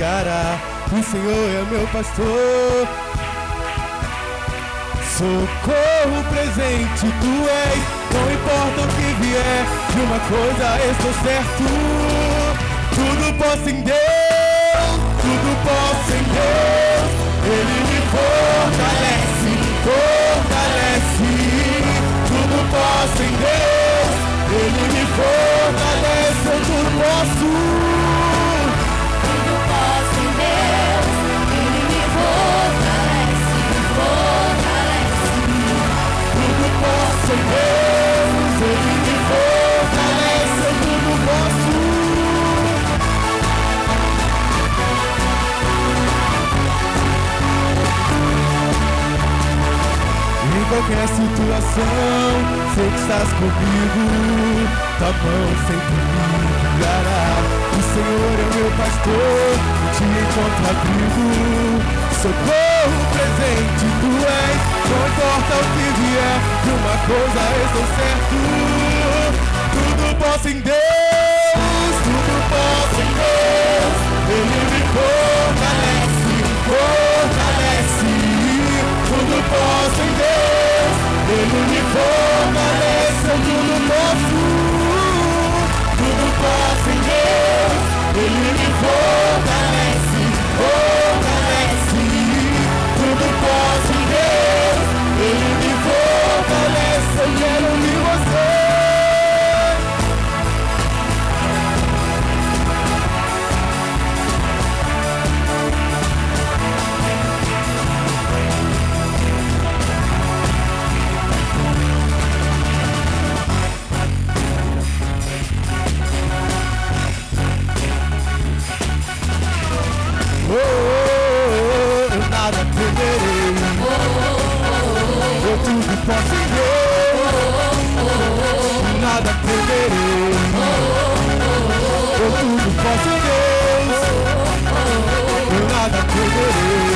O Senhor é meu pastor, socorro presente tu és. Não importa o que vier, de uma coisa estou certo: tudo posso em Deus, tudo posso em Deus. Ele me fortalece, fortalece. Tudo posso em Deus, Ele me fortalece. Eu tudo posso. Tudo posso em Deus, Ele me fortalece, fortalece. Tudo posso em Deus, Ele me fortalece. Eu tudo posso. Em qualquer situação, sei que estás comigo, tua mão sempre me guiará. O Senhor é meu pastor, te encontro abrigo, socorro presente tu és. Não importa o que vier, de uma coisa estou certo: tudo posso em Deus, tudo posso em Deus. Ele me fortalece, fortalece. Tudo posso em Deus, Ele me fortalece. Eu tudo posso. Tudo posso em Deus, Ele me fortalece, fortalece. Tudo posso em Deus, Ele me fortalece. Eu quero ouvir você. Eu nada temerei. Eu tudo posso em Deus. Nada temerei. Eu tudo posso em Deus. Eu nada temerei.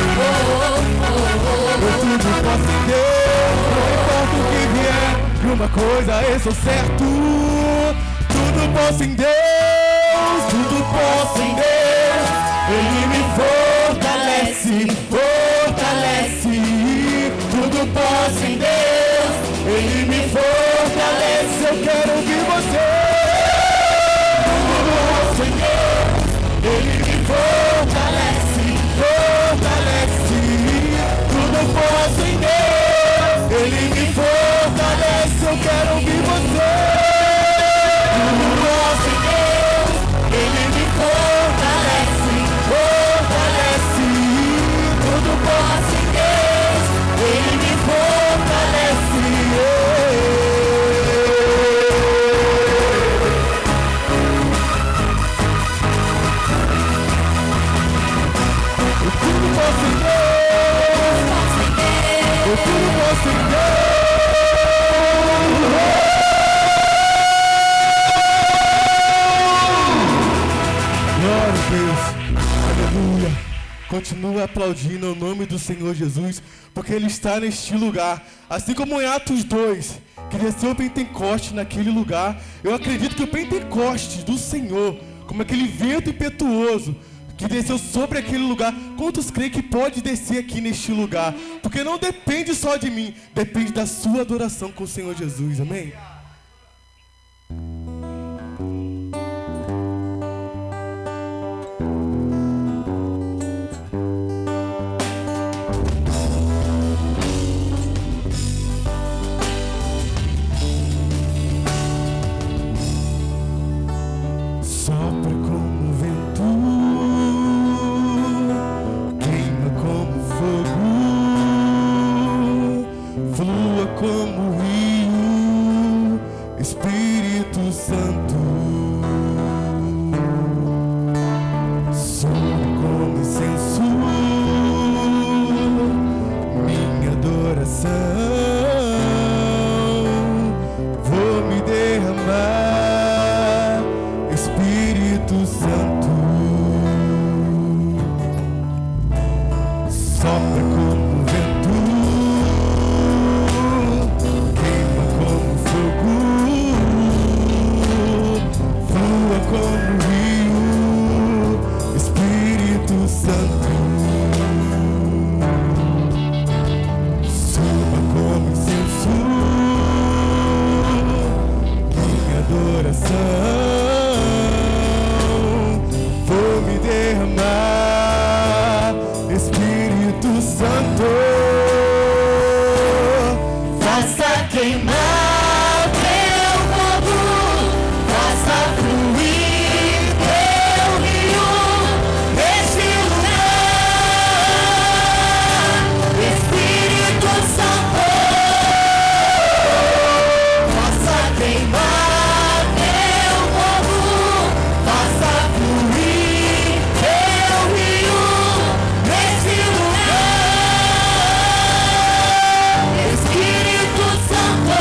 Eu tudo posso em Deus. Não importa o que vier, de uma coisa eu sou certo: tudo posso em Deus. Tudo posso em Deus. Ele me fortalece, fortalece. Tudo posso em Deus, Ele me fortalece. Eu quero ouvir você. Tudo posso em Deus, Ele me fortalece, fortalece. Tudo posso em Deus, Ele me fortalece. Eu quero ouvir você. Tudo posso em Deus, Ele me fortalece, fortalece. Tudo posso em Deus, Ele me fortalece. Eu tudo posso em Deus, eu tudo posso em Deus. Glória a Deus, aleluia. Continua aplaudindo o nome do Senhor Jesus, porque Ele está neste lugar. Assim como em Atos 2, que desceu o Pentecoste naquele lugar, eu acredito que o Pentecoste do Senhor, como aquele vento impetuoso que desceu sobre aquele lugar, quantos creem que pode descer aqui neste lugar? Porque não depende só de mim, depende da sua adoração com o Senhor Jesus, amém? Sopra como vento, queima como fogo, flua como rio, Santo. Suba como incenso minha adoração. Vou me derramar, Espírito Santo. Faça queimar teu fogo, faça fluir teu rio neste lugar. Espírito Santo, faça queimar teu fogo, faça fluir teu rio neste lugar. Espírito Santo.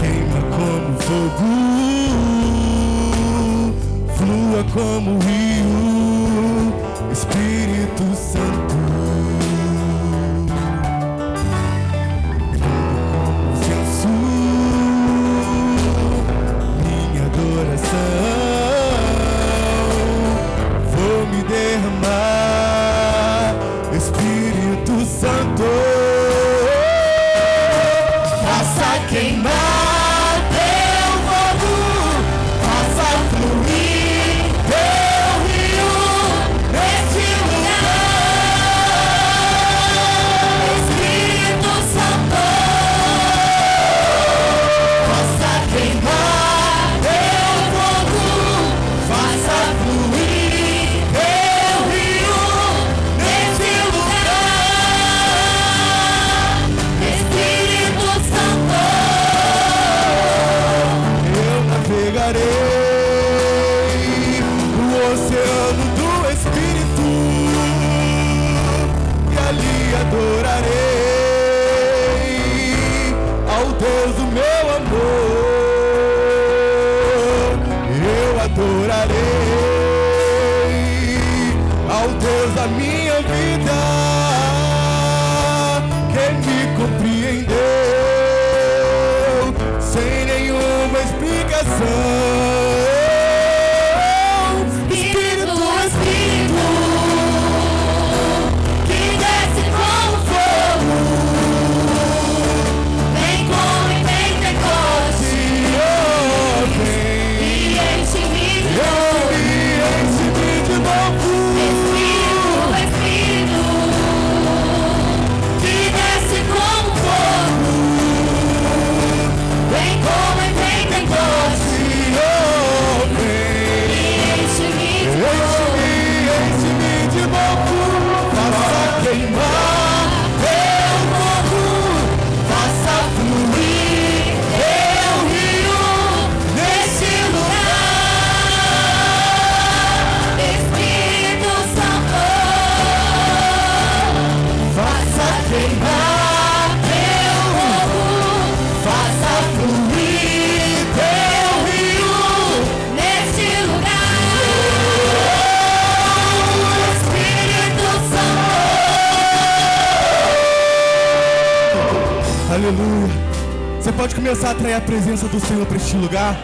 Queima como fogo, flua como rio, Espírito Santo. Incenso, minha adoração. Vou me derramar, Espírito Santo. Faça queimar teu fogo, faça fluir teu rio neste lugar. Espírito Santo, faça queimar teu fogo, faça fluir teu rio neste lugar. Espírito Santo. Eu navegarei no oceano do Espírito e ali adorarei ao Deus do meu amor. Eu adorarei ao Deus da minha vida, que me compreendeu sem nenhuma explicação. Espírito, Espírito, que desce como fogo, vem como em Pentecoste e enche-me de novo. Enche-me de novo. Espírito, Espírito, que desce como fogo, vem como em Pentecoste e enche-me de novo. Enche-me de novo. Faça queimar Teu fogo, faça fluir teu rio neste lugar. Espírito Santo, faça queimar teu fogo, faça fluir teu rio neste lugar. Espírito Santo. Aleluia. Você pode começar a atrair a presença do Senhor para este lugar.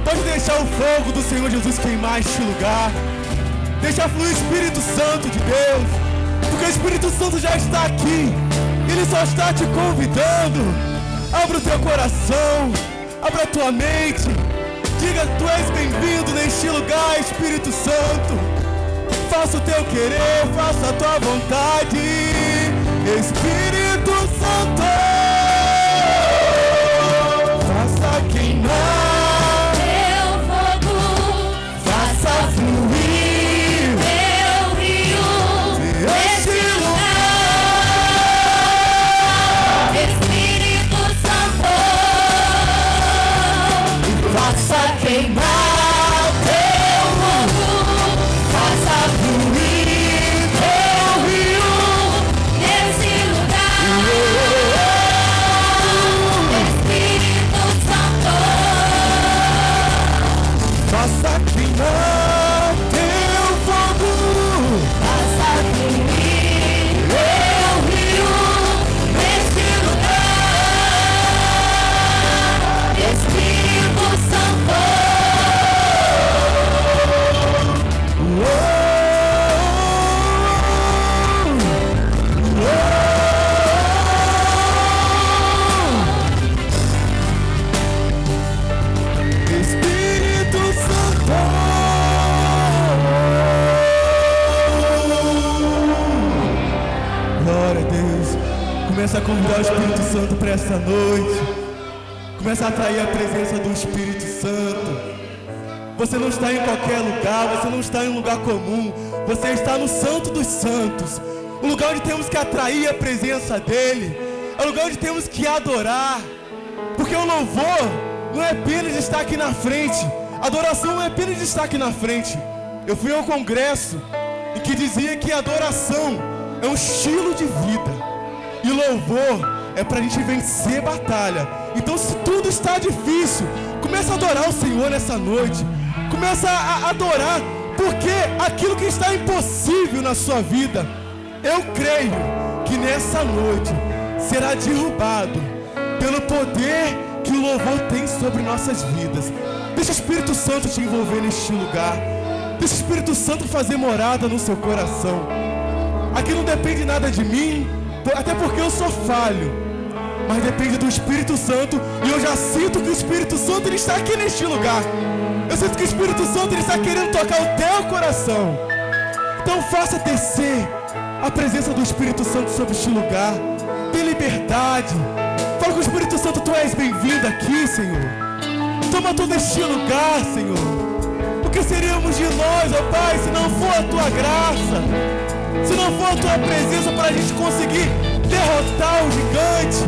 Pode deixar o fogo do Senhor Jesus queimar este lugar. Deixa fluir o Espírito Santo de Deus, porque o Espírito Santo já está aqui. Ele só está te convidando. Abra o teu coração, abra a tua mente. Diga: tu és bem-vindo neste lugar, Espírito Santo. Faça o teu querer, faça a tua vontade, Espírito Santo. Faça queimar Teu fogo, faça fluir teu rio neste lugar. Espírito Santo, faça queimar teu fogo, faça fluir teu rio neste lugar. convidar o Espírito Santo para essa noite. Começa a atrair a presença do Espírito Santo. Você não está em qualquer lugar, você não está em um lugar comum. Você está no Santo dos Santos. O lugar onde temos que atrair a presença dEle. É o lugar onde temos que adorar. Porque o louvor não é apenas estar aqui na frente. A adoração não é apenas estar aqui na frente. Eu fui a um congresso em que dizia que a adoração é um estilo de vida. E louvor é para a gente vencer batalha. Então, se tudo está difícil, começa a adorar o Senhor nessa noite. Começa a adorar, porque aquilo que está impossível na sua vida, eu creio que nessa noite será derrubado pelo poder que o louvor tem sobre nossas vidas. Deixa o Espírito Santo te envolver neste lugar. Deixa o Espírito Santo fazer morada no seu coração. Aqui não depende nada de mim, até porque eu sou falho, mas depende do Espírito Santo. E eu já sinto que o Espírito Santo ele está aqui neste lugar. Eu sinto que o Espírito Santo ele está querendo tocar o teu coração. Então faça descer a presença do Espírito Santo sobre este lugar. Tem liberdade. Fala com o Espírito Santo, tu és bem-vindo aqui, Senhor. Toma todo este lugar, Senhor. O que seríamos de nós, ó Pai, se não for a tua graça, se não for a tua presença para a gente conseguir derrotar o gigante?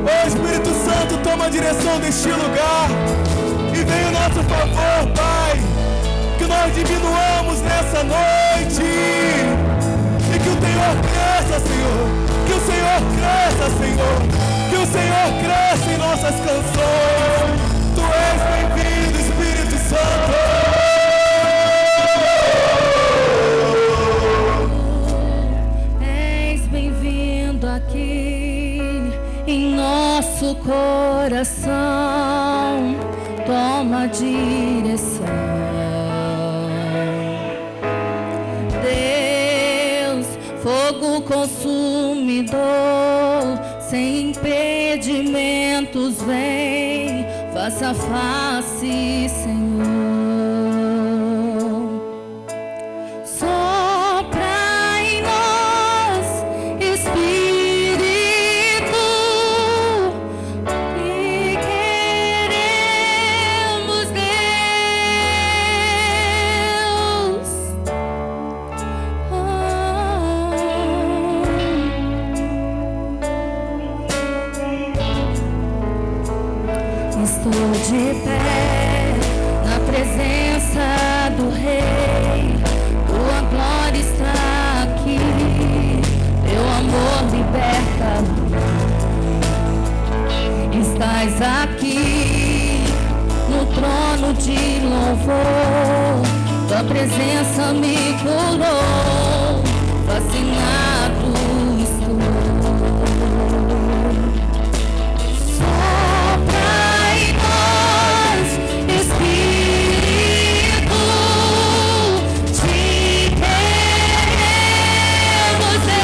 Ó Espírito Santo, toma a direção deste lugar e vem em nosso favor, Pai. Que nós diminuamos nessa noite e que o Senhor cresça, Senhor. Que o Senhor cresça, Senhor. Que o Senhor cresça em nossas canções. Tu és bem-vindo, Espírito Santo. És bem-vindo aqui em nosso coração. Toma a direção. Deus, fogo consumidor, sem impedimentos, vem, faça face, Senhor. Sopra em nós, Espírito, e queremos, Deus. Estou de pé na presença do Rei. Tua glória está aqui, teu amor liberta. Estás aqui no trono de louvor. Tua presença me curou, fascinado estou. Espírito, te queremos, Deus.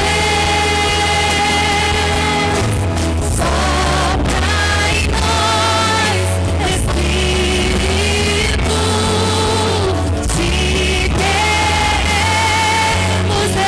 Sopra em nós, Espírito, te queremos, Deus.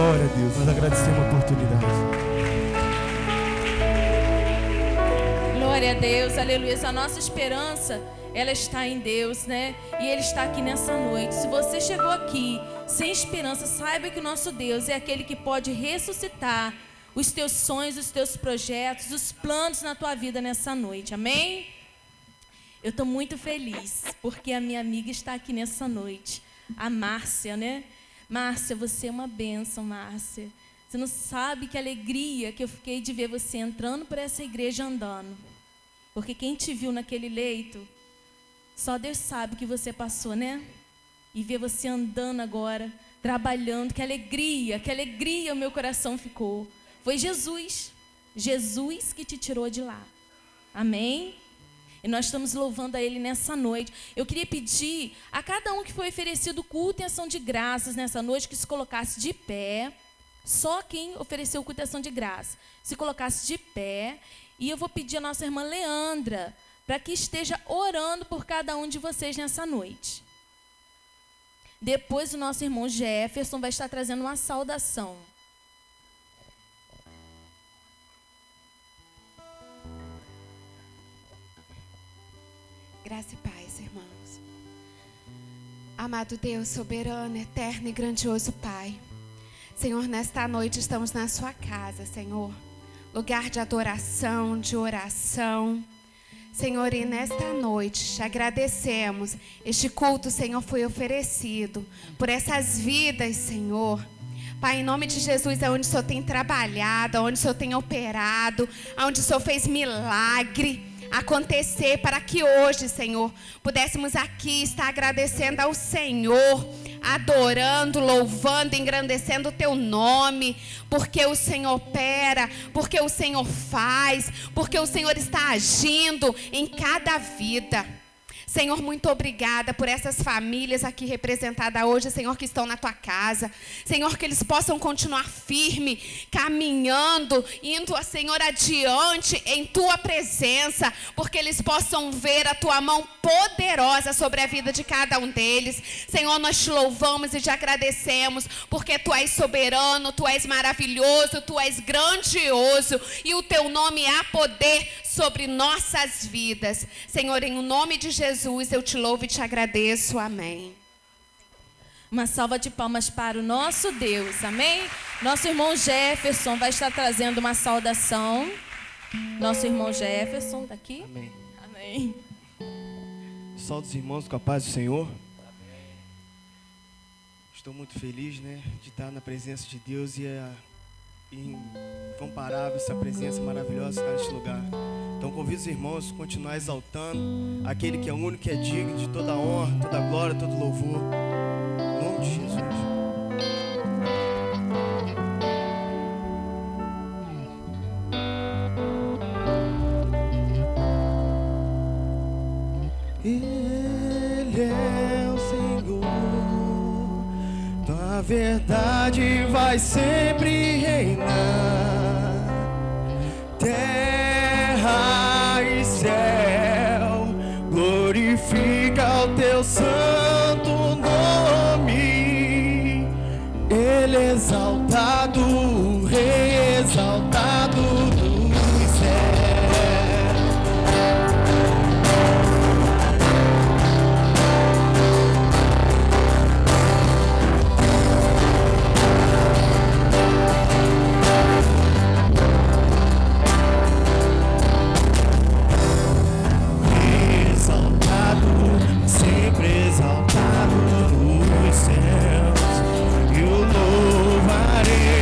Glória a Deus, nós agradecemos a oportunidade. Glória a Deus, aleluia. A nossa esperança, ela está em Deus, né? E Ele está aqui nessa noite. Se você chegou aqui sem esperança, saiba que o nosso Deus é aquele que pode ressuscitar os teus sonhos, os teus projetos, os planos na tua vida nessa noite, amém? Eu estou muito feliz, porque a minha amiga está aqui nessa noite, a Márcia, né? Márcia, você é uma bênção, Márcia. Você não sabe que alegria que eu fiquei de ver você entrando por essa igreja andando. Porque quem te viu naquele leito, só Deus sabe o que você passou, né? E ver você andando agora, trabalhando, que alegria o meu coração ficou. Foi Jesus que te tirou de lá. Amém? E nós estamos louvando a Ele nessa noite. Eu queria pedir a cada um que foi oferecido culto e ação de graças nessa noite, que se colocasse de pé. Só quem ofereceu culto e ação de graça se colocasse de pé. E eu vou pedir a nossa irmã Leandra para que esteja orando por cada um de vocês nessa noite. Depois o nosso irmão Jefferson vai estar trazendo uma saudação. Graça e paz, irmãos. Amado Deus, soberano, eterno e grandioso Pai. Senhor, nesta noite estamos na sua casa, Senhor. Lugar de adoração, de oração. Senhor, e nesta noite te agradecemos. Este culto, Senhor, foi oferecido por essas vidas, Senhor. Pai, em nome de Jesus, é onde o Senhor tem trabalhado, onde o Senhor tem operado, onde o Senhor fez milagre acontecer, para que hoje, Senhor, pudéssemos aqui estar agradecendo ao Senhor, adorando, louvando, engrandecendo o Teu nome, porque o Senhor opera, porque o Senhor faz, porque o Senhor está agindo em cada vida. Senhor, muito obrigada por essas famílias aqui representadas hoje, Senhor, que estão na Tua casa. Senhor, que eles possam continuar firme, caminhando, indo, Senhor, adiante em Tua presença, porque eles possam ver a Tua mão poderosa sobre a vida de cada um deles. Senhor, nós te louvamos e te agradecemos, porque Tu és soberano, Tu és maravilhoso, Tu és grandioso, e o Teu nome há poder sobre nossas vidas. Senhor, em nome de Jesus, eu te louvo e te agradeço. Amém. Uma salva de palmas para o nosso Deus, amém? Nosso irmão Jefferson vai estar trazendo uma saudação. Nosso irmão Jefferson, está aqui? Amém. Amém. Salve os irmãos com a paz do Senhor. Estou muito feliz, né, de estar na presença de Deus e incomparável essa presença maravilhosa que está neste lugar. Então convido os irmãos a continuar exaltando aquele que é único, que é digno de toda honra, toda glória, todo louvor. Em nome de Jesus. Ele é o Senhor, tua verdade vai sempre reinar. Terra e céu, glorifica o teu santo nome. Ele é exaltado, o Rei exaltado dos céus. Sempre exaltado nos céus, eu louvarei.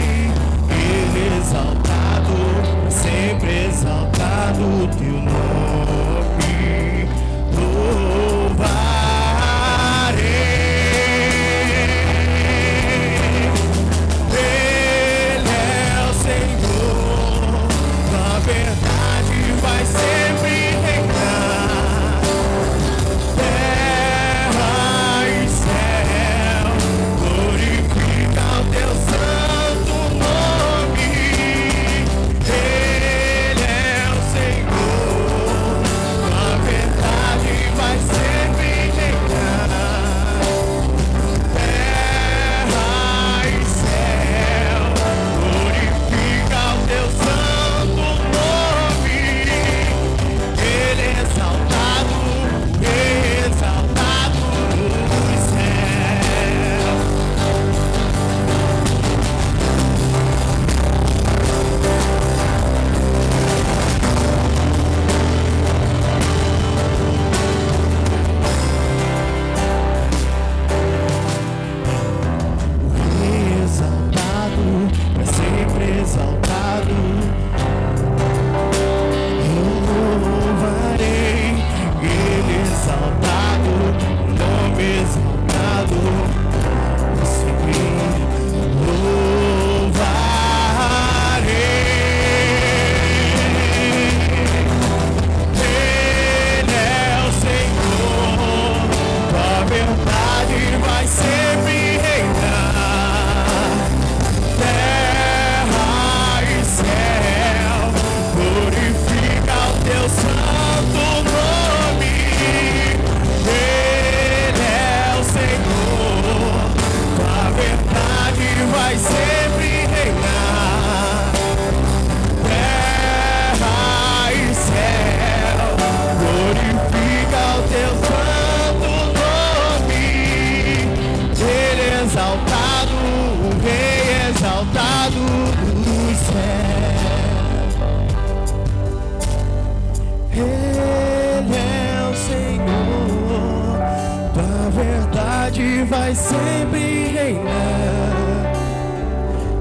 sempre reinar.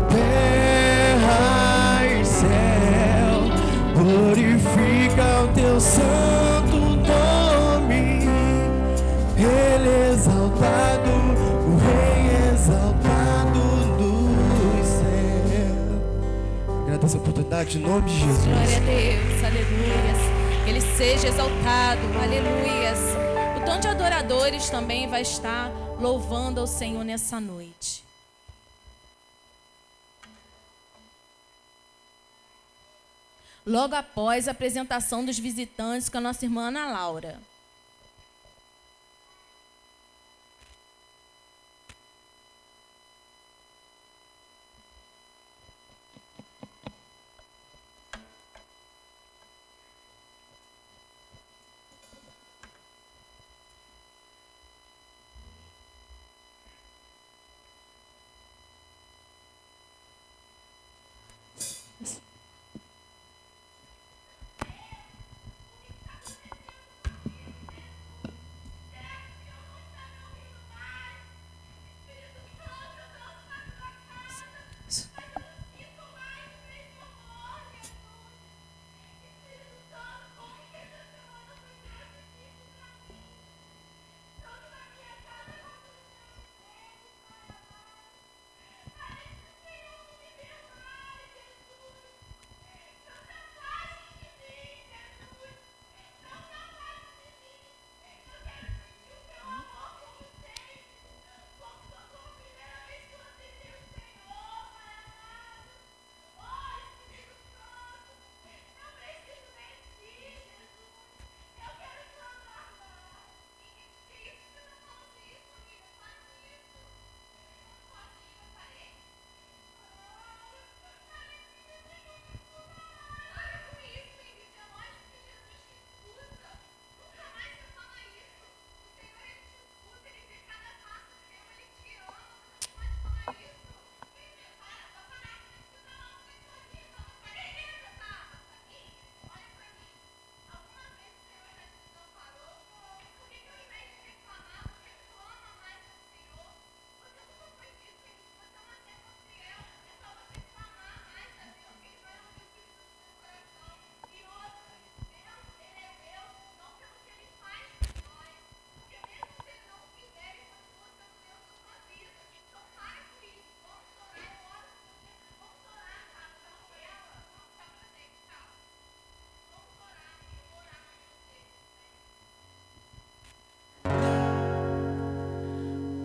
Terra e céu glorifica o teu santo nome. Ele exaltado, o Rei exaltado dos céus. Agradeço a oportunidade em nome de Jesus. Glória a Deus, aleluias. Ele seja exaltado, aleluias. O dom de adoradores também vai estar louvando ao Senhor nessa noite. Logo após a apresentação dos visitantes com a nossa irmã Ana Laura.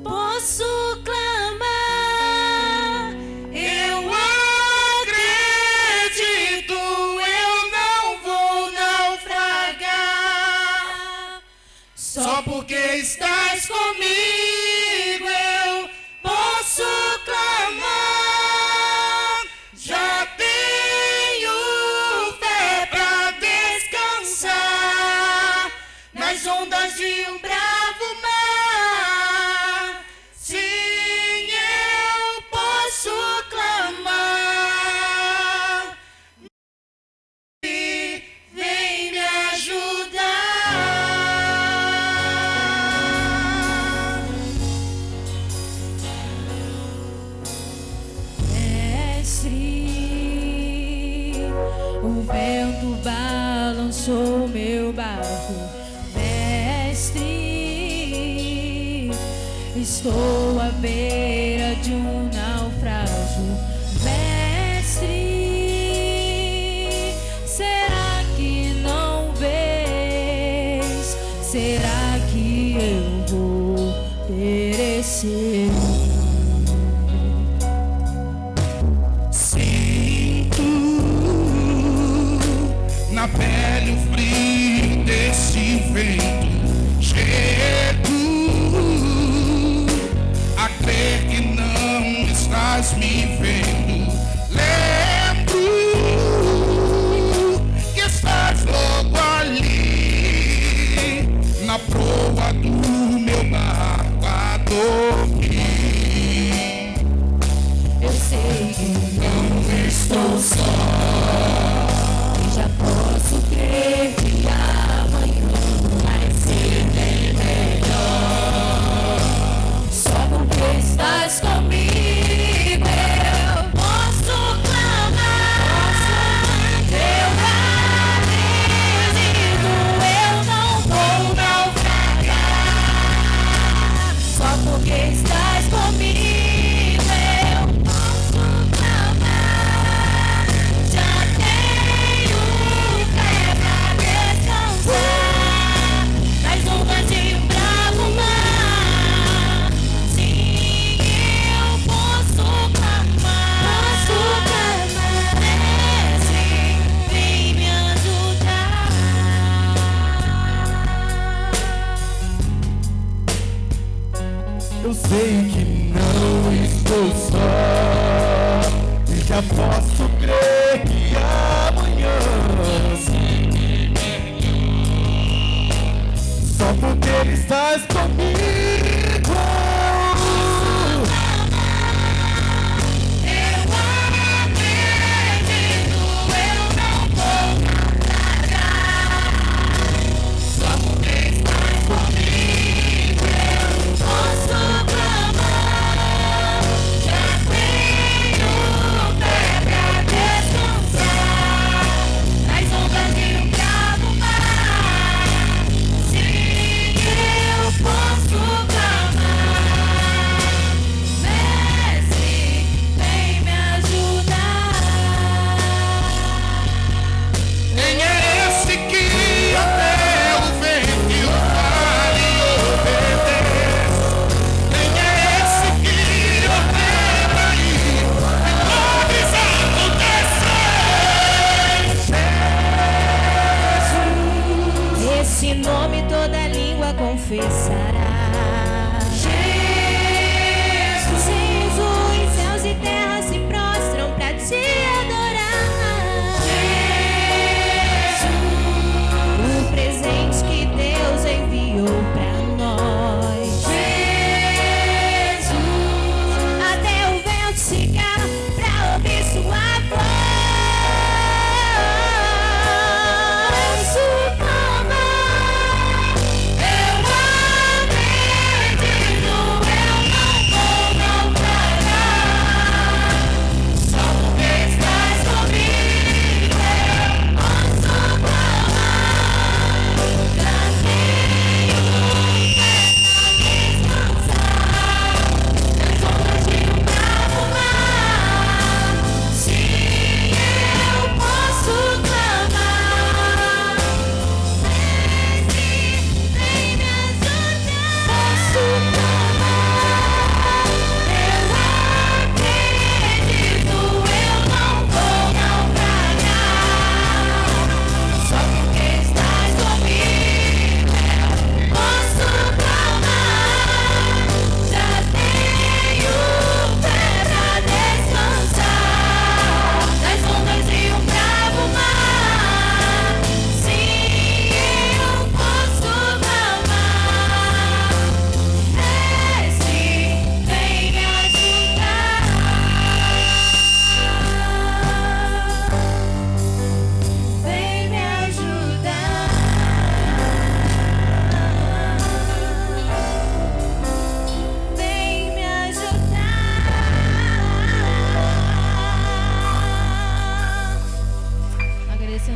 Posso clamar, eu acredito, eu não vou naufragar. Só porque estás comigo eu posso clamar. Já tenho fé pra descansar nas ondas de um bravo mar. Balançou meu barco, mestre, estou à beira de um naufrágio, mestre, será que não vês? Será que eu vou perecer? Na pele o frio desse vento chego a crer que não estás me vendo. Lembro que estás logo ali na proa do meu barco a dormir. Eu sei que não estou só. Já posso crer que amanhã vai ser bem melhor. Só com só posso crer que amanhã, só porque Ele estás comigo. Esse nome toda língua confessará. Jesus, Jesus, céus e terra se prostram pra te adorar. Jesus, o presente que Deus enviou pra nós. Jesus, até o vento se cala pra ouvir sua voz.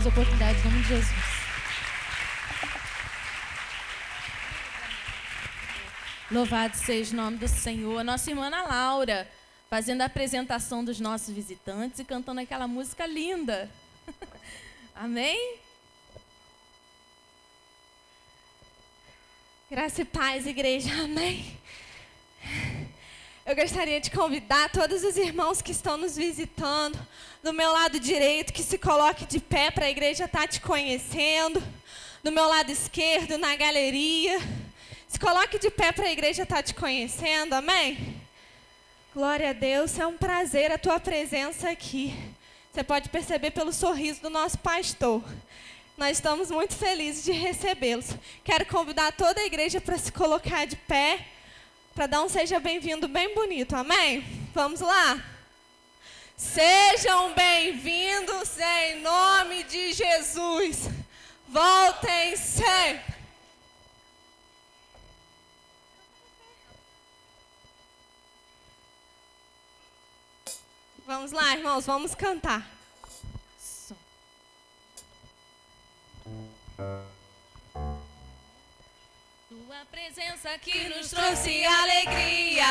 Oportunidade, em nome de Jesus. Louvado seja o nome do Senhor. Nossa irmã Ana Laura, fazendo a apresentação dos nossos visitantes e cantando aquela música linda. Amém? Graça e paz, igreja. Amém. Eu gostaria de convidar todos os irmãos que estão nos visitando, do meu lado direito, que se coloque de pé para a igreja estar te conhecendo. Do meu lado esquerdo, na galeria. Se coloque de pé para a igreja estar te conhecendo, amém? Glória a Deus, é um prazer a tua presença aqui. Você pode perceber pelo sorriso do nosso pastor. Nós estamos muito felizes de recebê-los. Quero convidar toda a igreja para se colocar de pé, para dar um seja bem-vindo bem bonito, amém? Vamos lá? Sejam bem-vindos em nome de Jesus. Voltem sempre. Vamos lá, irmãos, vamos cantar. Tua presença que nos trouxe alegria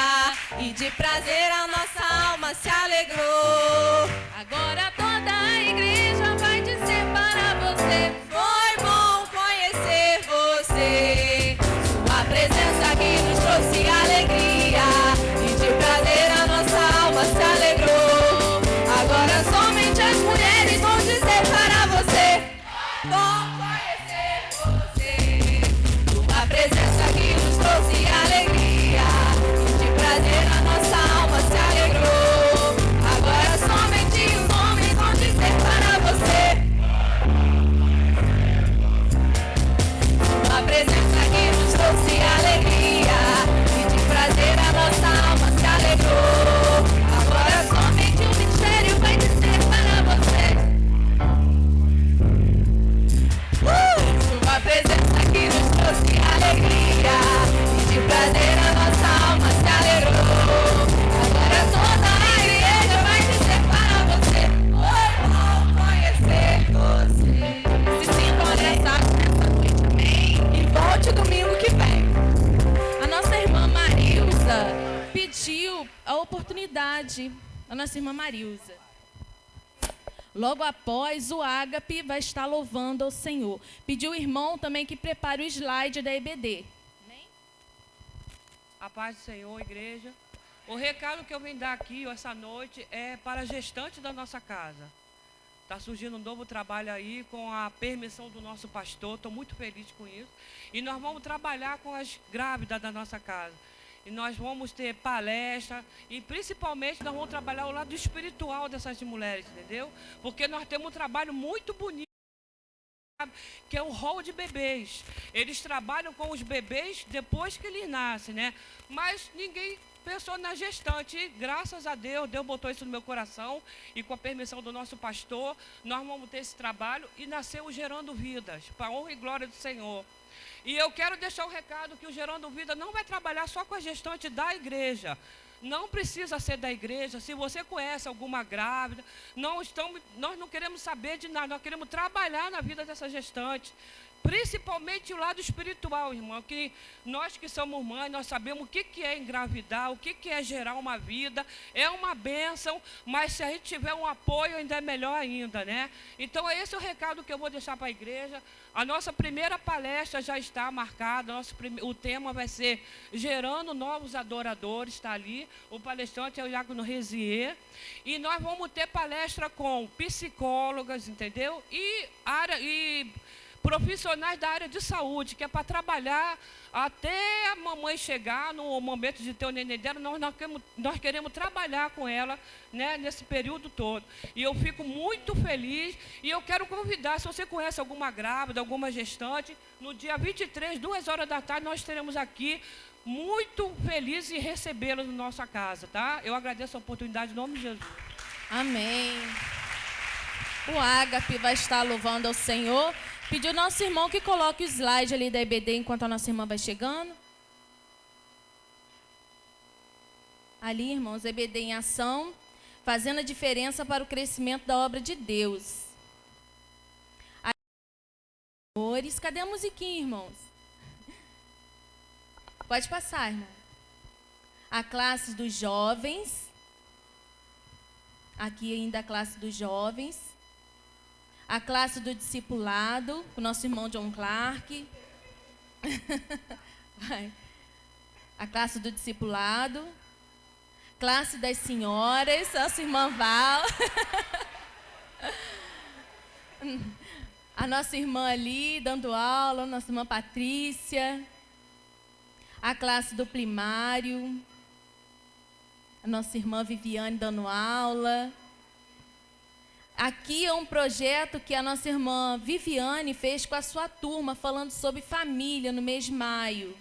e de prazer a nossa alma se alegrou. Agora toda a igreja vai dizer para você: foi bom conhecer você. Sua presença que nos trouxe alegria e de prazer a nossa alma se alegrou. Agora somente as mulheres vão dizer para você: bom conhecer você. Tua presença que nos trouxe alegria e de prazer a nossa alma se alegrou. Agora somente oportunidade a nossa irmã Marilza. Logo após, o Ágape vai estar louvando ao Senhor. Pediu o irmão também que prepare o slide da EBD. Amém? A paz do Senhor, igreja. O recado que eu vim dar aqui essa noite é para a gestante da nossa casa. Está surgindo um novo trabalho aí com a permissão do nosso pastor. Estou muito feliz com isso. E nós vamos trabalhar com as grávidas da nossa casa. E nós vamos ter palestra e principalmente nós vamos trabalhar o lado espiritual dessas mulheres, entendeu? Porque nós temos um trabalho muito bonito, que é o rol de bebês. Eles trabalham com os bebês depois que eles nascem, né? Mas ninguém pensou na gestante. E, graças a Deus, Deus botou isso no meu coração e com a permissão do nosso pastor, nós vamos ter esse trabalho e nasceu o Gerando Vidas, para a honra e glória do Senhor. E eu quero deixar um recado que o Gerando Vida não vai trabalhar só com a gestante da igreja. Não precisa ser da igreja. Se você conhece alguma grávida, nós não queremos saber de nada. Nós queremos trabalhar na vida dessa gestante. Principalmente o lado espiritual, irmão. Que nós que somos mães, nós sabemos o que é engravidar, o que é gerar uma vida. É uma bênção, mas se a gente tiver um apoio, ainda é melhor ainda, né? Então, esse é o recado que eu vou deixar para a igreja. A nossa primeira palestra já está marcada. O tema vai ser Gerando Novos Adoradores, está ali. O palestrante é o Diácono Rezier. E nós vamos ter palestra com psicólogas, entendeu? E profissionais da área de saúde, que é para trabalhar até a mamãe chegar no momento de ter o neném dela. Nós queremos trabalhar com ela, né, nesse período todo. E eu fico muito feliz e eu quero convidar, se você conhece alguma grávida, alguma gestante, no dia 23, 2 horas da tarde, nós estaremos aqui muito felizes em recebê-los na nossa casa, tá? Eu agradeço a oportunidade em nome de Jesus. Amém. O Ágape vai estar louvando ao Senhor. Pediu ao nosso irmão que coloque o slide ali da EBD enquanto a nossa irmã vai chegando. Ali, irmãos, EBD em ação, fazendo a diferença para o crescimento da obra de Deus. Cadê a musiquinha, irmãos? Pode passar, irmão. A classe dos jovens. Aqui ainda a classe dos jovens. A classe do discipulado, o nosso irmão John Clark. Vai. A classe do discipulado. Classe das senhoras, nossa irmã Val. A nossa irmã ali dando aula, nossa irmã Patrícia. A classe do primário. A nossa irmã Viviane dando aula. Aqui é um projeto que a nossa irmã Viviane fez com a sua turma, falando sobre família no mês de maio.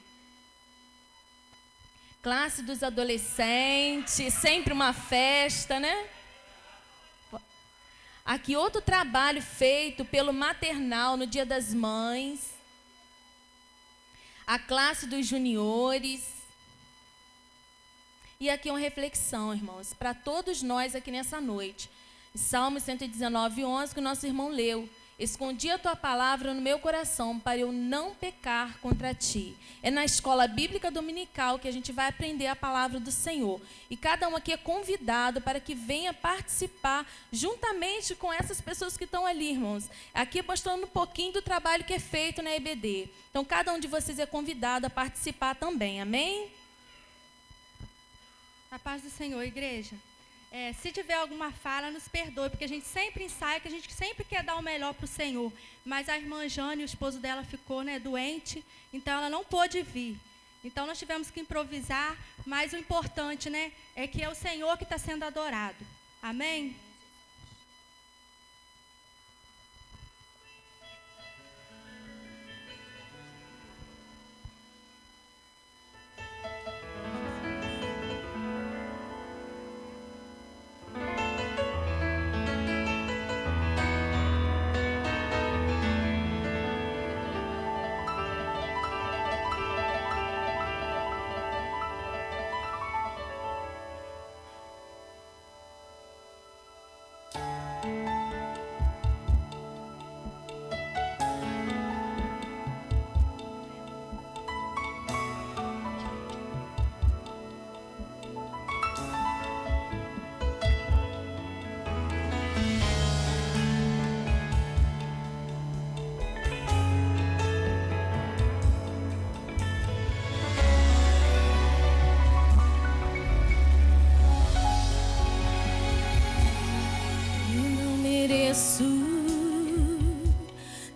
Classe dos adolescentes, sempre uma festa, né? Aqui outro trabalho feito pelo maternal no Dia das Mães. A classe dos juniores. E aqui uma reflexão, irmãos, para todos nós aqui nessa noite. Salmo 119, 11, que o nosso irmão leu. Escondi a tua palavra no meu coração para eu não pecar contra ti. É na escola bíblica dominical que a gente vai aprender a palavra do Senhor. E cada um aqui é convidado para que venha participar juntamente com essas pessoas que estão ali, irmãos. Aqui mostrando um pouquinho do trabalho que é feito na EBD. Então, cada um de vocês é convidado a participar também. Amém? A paz do Senhor, igreja. Se tiver alguma fala, nos perdoe, porque a gente sempre ensaia, que a gente sempre quer dar o melhor para o Senhor. Mas a irmã Jane, o esposo dela, ficou, doente, então ela não pôde vir. Então nós tivemos que improvisar, mas o importante, é que é o Senhor que está sendo adorado. Amém? mereço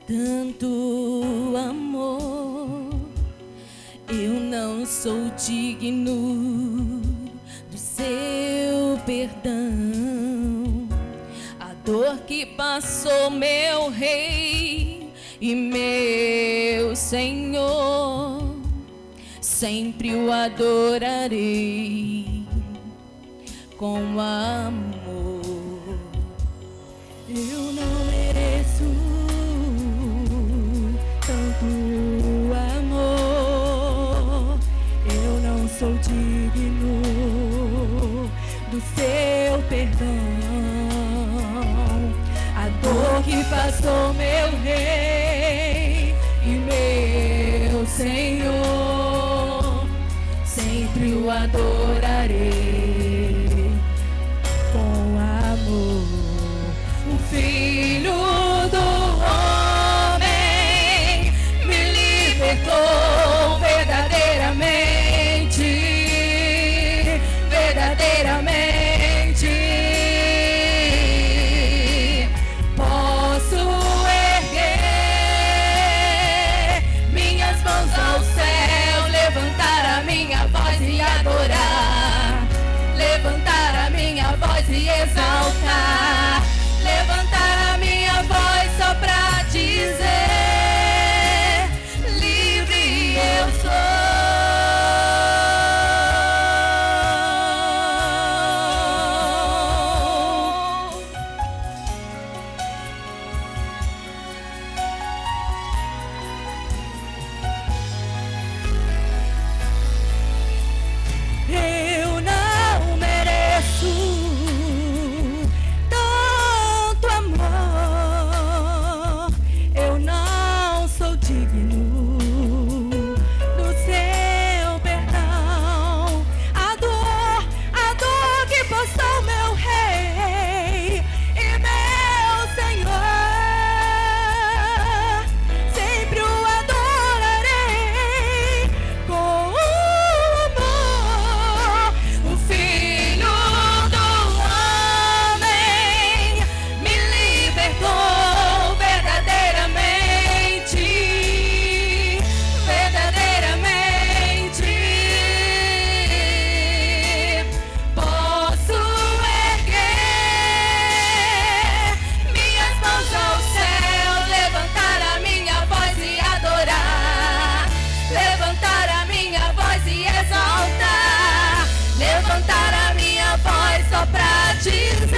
tanto amor. Eu não sou digno do seu perdão. A dor que passou meu Rei e meu Senhor, sempre o adorarei com amor. Eu não mereço tanto amor. Eu não sou digno do seu perdão. A dor que passou meu Rei e meu Senhor, sempre o adorarei com amor. O Filho do Homem me libertou verdadeiramente, verdadeiramente. Posso erguer minhas mãos ao céu, levantar a minha voz e adorar, levantar a minha voz e exaltar, levantar a minha voz só pra dizer: livre eu sou. Eu não mereço tanto amor. Eu não sou digno do seu perdão. A dor que passou meu Rei e meu Senhor, sempre o adorarei com amor. O Filho do Homem me libertou verdadeiramente, verdadeiramente. Posso erguer minhas mãos ao céu, levantar a minha voz e adorar, levantar a minha voz e exaltar, levantar a minha voz só pra dizer: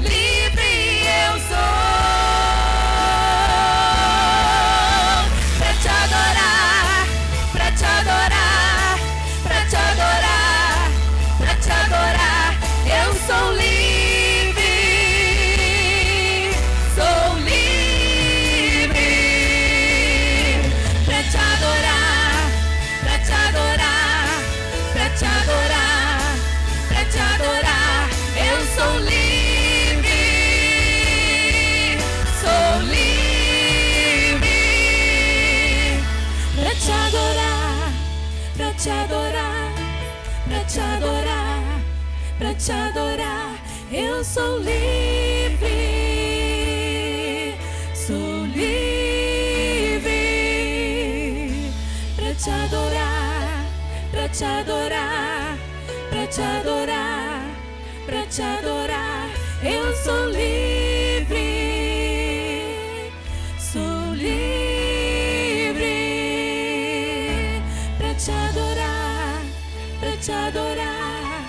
livre eu sou. Pra te adorar, pra te adorar, pra te adorar, pra te adorar. Eu sou livre, sou livre. Pra te adorar, pra te adorar, pra te adorar, pra te adorar. Eu sou livre, sou livre. Pra te adorar, pra te adorar, pra te adorar, pra te adorar. Eu sou livre, sou livre. Pra te adorar, pra te adorar, pra te adorar, pra te adorar. Eu sou livre, sou livre. Pra te adorar, pra te adorar,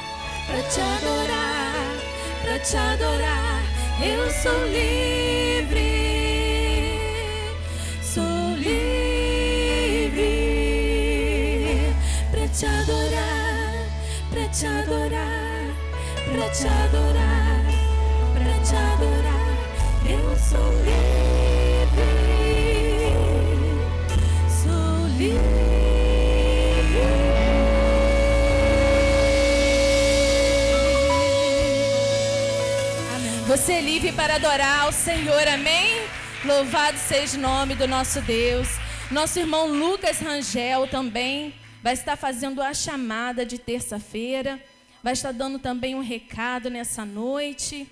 pra te adorar, pra te adorar. Eu sou livre, sou livre. Pra te adorar, pra te adorar, pra te adorar, pra te adorar. Eu sou livre, sou livre. Você é livre para adorar ao Senhor, amém? Louvado seja o nome do nosso Deus. Nosso irmão Lucas Rangel também vai estar fazendo a chamada de terça-feira. Vai estar dando também um recado nessa noite.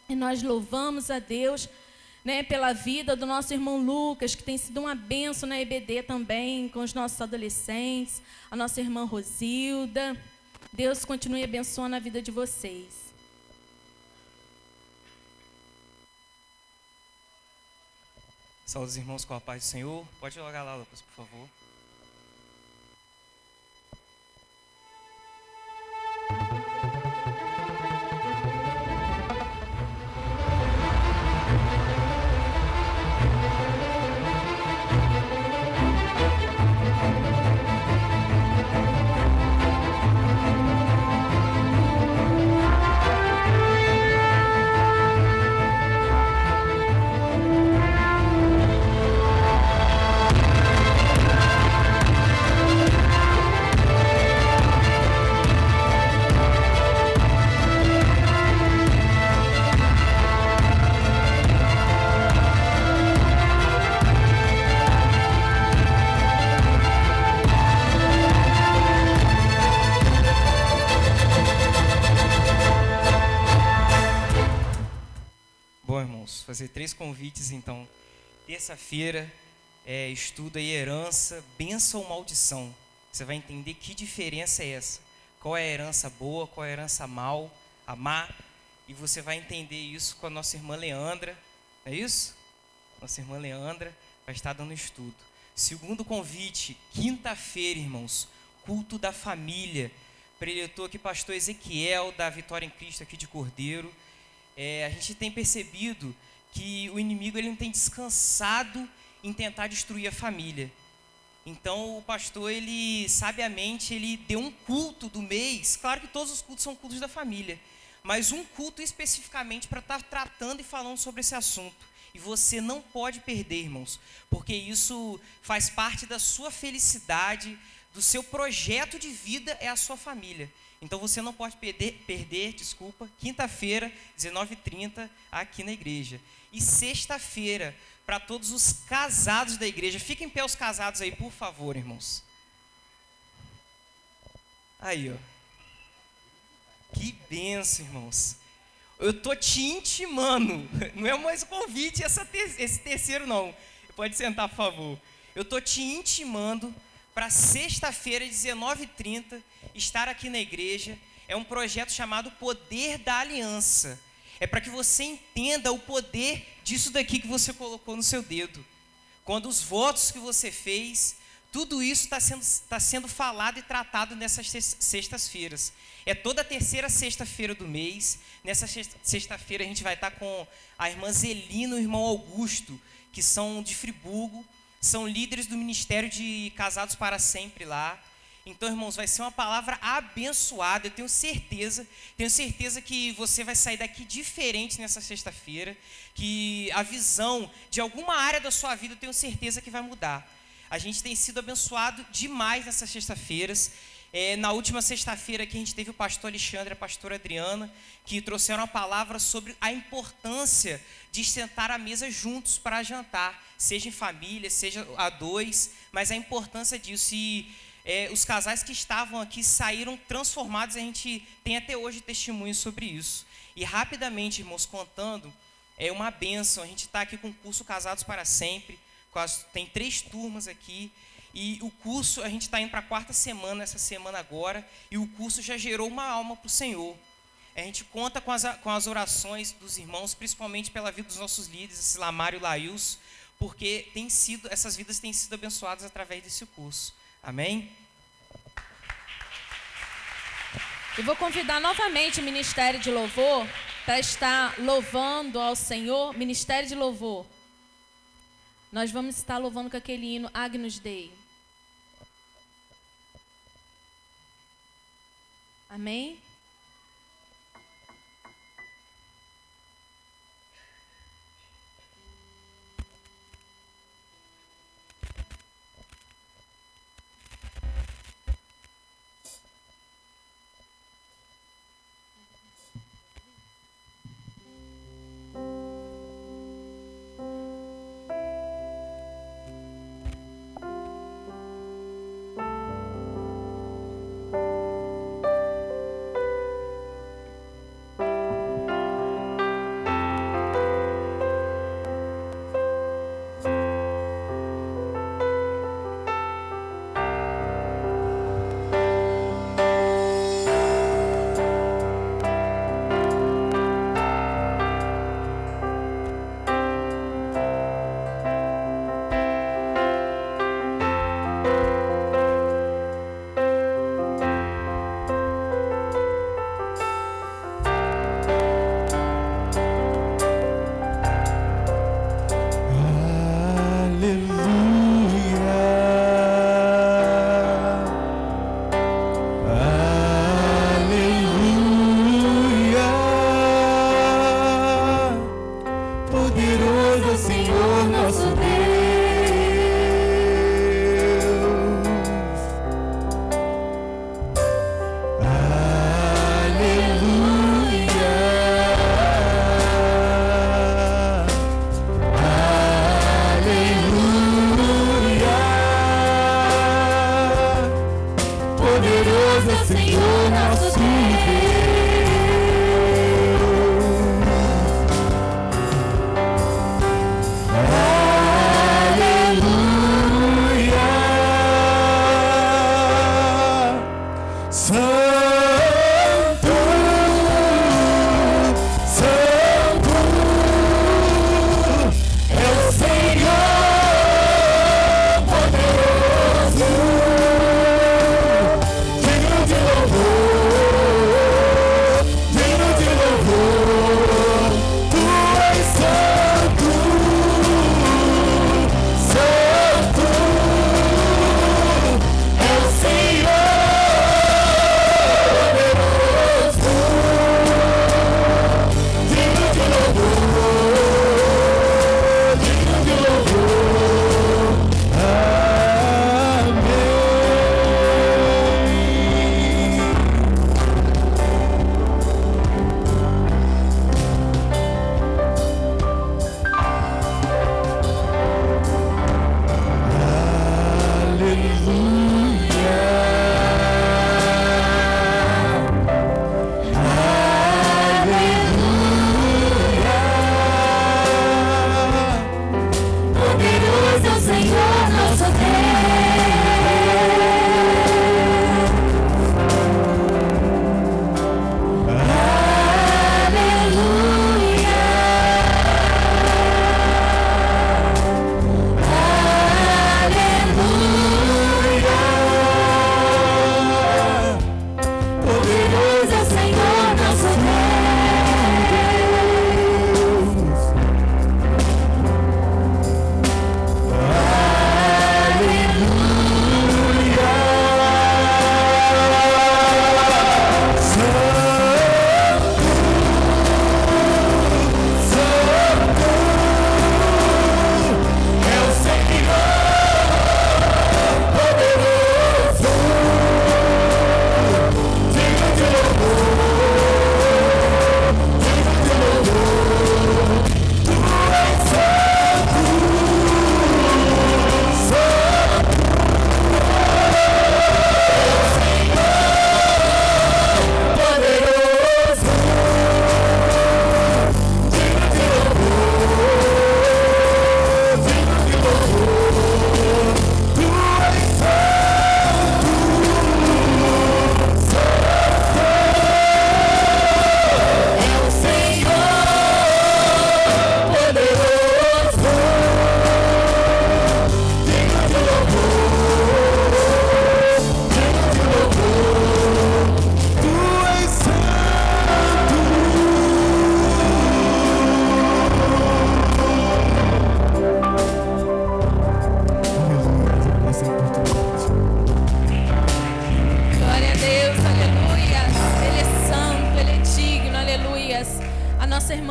E nós louvamos a Deus, né, pela vida do nosso irmão Lucas, que tem sido uma bênção na EBD também, com os nossos adolescentes, a nossa irmã Rosilda. Deus continue abençoando a vida de vocês. Saúde os irmãos com a paz do Senhor. Pode logar lá, Lucas, por favor. Fazer 3 convites, então. Terça-feira, estudo aí herança, bênção ou maldição. Você vai entender que diferença é essa. Qual é a herança boa, qual é a herança má. E você vai entender isso com a nossa irmã Leandra. É isso? Nossa irmã Leandra vai estar dando estudo. Segundo convite, quinta-feira, irmãos, culto da família. Preletor aqui, pastor Ezequiel, da Vitória em Cristo aqui de Cordeiro. A gente tem percebido que o inimigo ele não tem descansado em tentar destruir a família. Então o pastor, ele sabiamente, ele deu um culto do mês. Claro que todos os cultos são cultos da família, mas um culto especificamente para estar tratando e falando sobre esse assunto. E você não pode perder, irmãos, porque isso faz parte da sua felicidade, do seu projeto de vida é a sua família. Então você não pode perder, quinta-feira, 19h30, aqui na igreja. E sexta-feira, para todos os casados da igreja. Fiquem em pé os casados aí, por favor, irmãos. Aí, ó. Que bênção, irmãos. Eu tô te intimando. Não é mais convite esse terceiro, não. Pode sentar, por favor. Eu tô te intimando para sexta-feira, 19h30, estar aqui na igreja. É um projeto chamado Poder da Aliança. É para que você entenda o poder disso daqui que você colocou no seu dedo. Quando os votos que você fez, tudo isso está sendo falado e tratado nessas sextas-feiras. É toda a terceira sexta-feira do mês. Nessa sexta-feira a gente vai estar com a irmã Zelina e o irmão Augusto, que são de Friburgo, são líderes do Ministério de Casados para Sempre lá. Então, irmãos, vai ser uma palavra abençoada. Eu tenho certeza que você vai sair daqui diferente nessa sexta-feira, que a visão de alguma área da sua vida eu tenho certeza que vai mudar. A gente tem sido abençoado demais nessas sextas-feiras. Na última sexta-feira aqui a gente teve o pastor Alexandre e a pastora Adriana, que trouxeram uma palavra sobre a importância de sentar à mesa juntos para jantar, seja em família, seja a dois, mas a importância disso. E os casais que estavam aqui saíram transformados, a gente tem até hoje testemunhos sobre isso. E rapidamente, irmãos, contando, é uma bênção. A gente está aqui com o curso Casados para Sempre, tem 3 turmas aqui, e o curso, a gente está indo para a 4ª semana, essa semana agora, e o curso já gerou uma alma para o Senhor. A gente conta com as orações dos irmãos, principalmente pela vida dos nossos líderes, Silamário e Laíus, porque essas vidas têm sido abençoadas através desse curso. Amém? Eu vou convidar novamente o Ministério de Louvor para estar louvando ao Senhor. Ministério de Louvor. Nós vamos estar louvando com aquele hino Agnus Dei. Amém?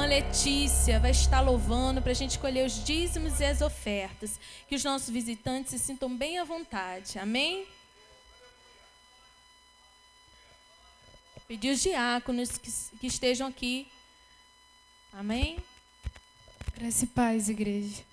Letícia vai estar louvando para a gente escolher os dízimos e as ofertas. Que os nossos visitantes se sintam bem à vontade. Amém? Pedir os diáconos que estejam aqui. Amém? Graça e paz, igreja.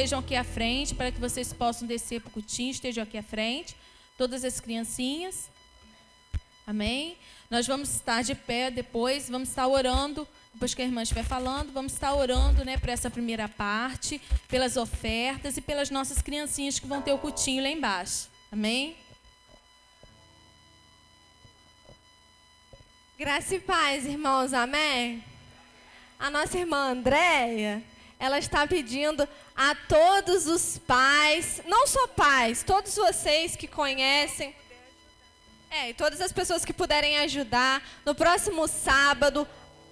estejam aqui à frente, para que vocês possam descer para o cultinho, estejam aqui à frente. Todas as criancinhas. Amém? Nós vamos estar de pé depois, vamos estar orando, depois que a irmã estiver falando, vamos estar orando, né, para essa primeira parte, pelas ofertas e pelas nossas criancinhas que vão ter o cultinho lá embaixo. Amém? Graça e paz, irmãos, amém? A nossa irmã Andréia, ela está pedindo a todos os pais, não só pais, todos vocês que conhecem, e todas as pessoas que puderem ajudar, no próximo sábado,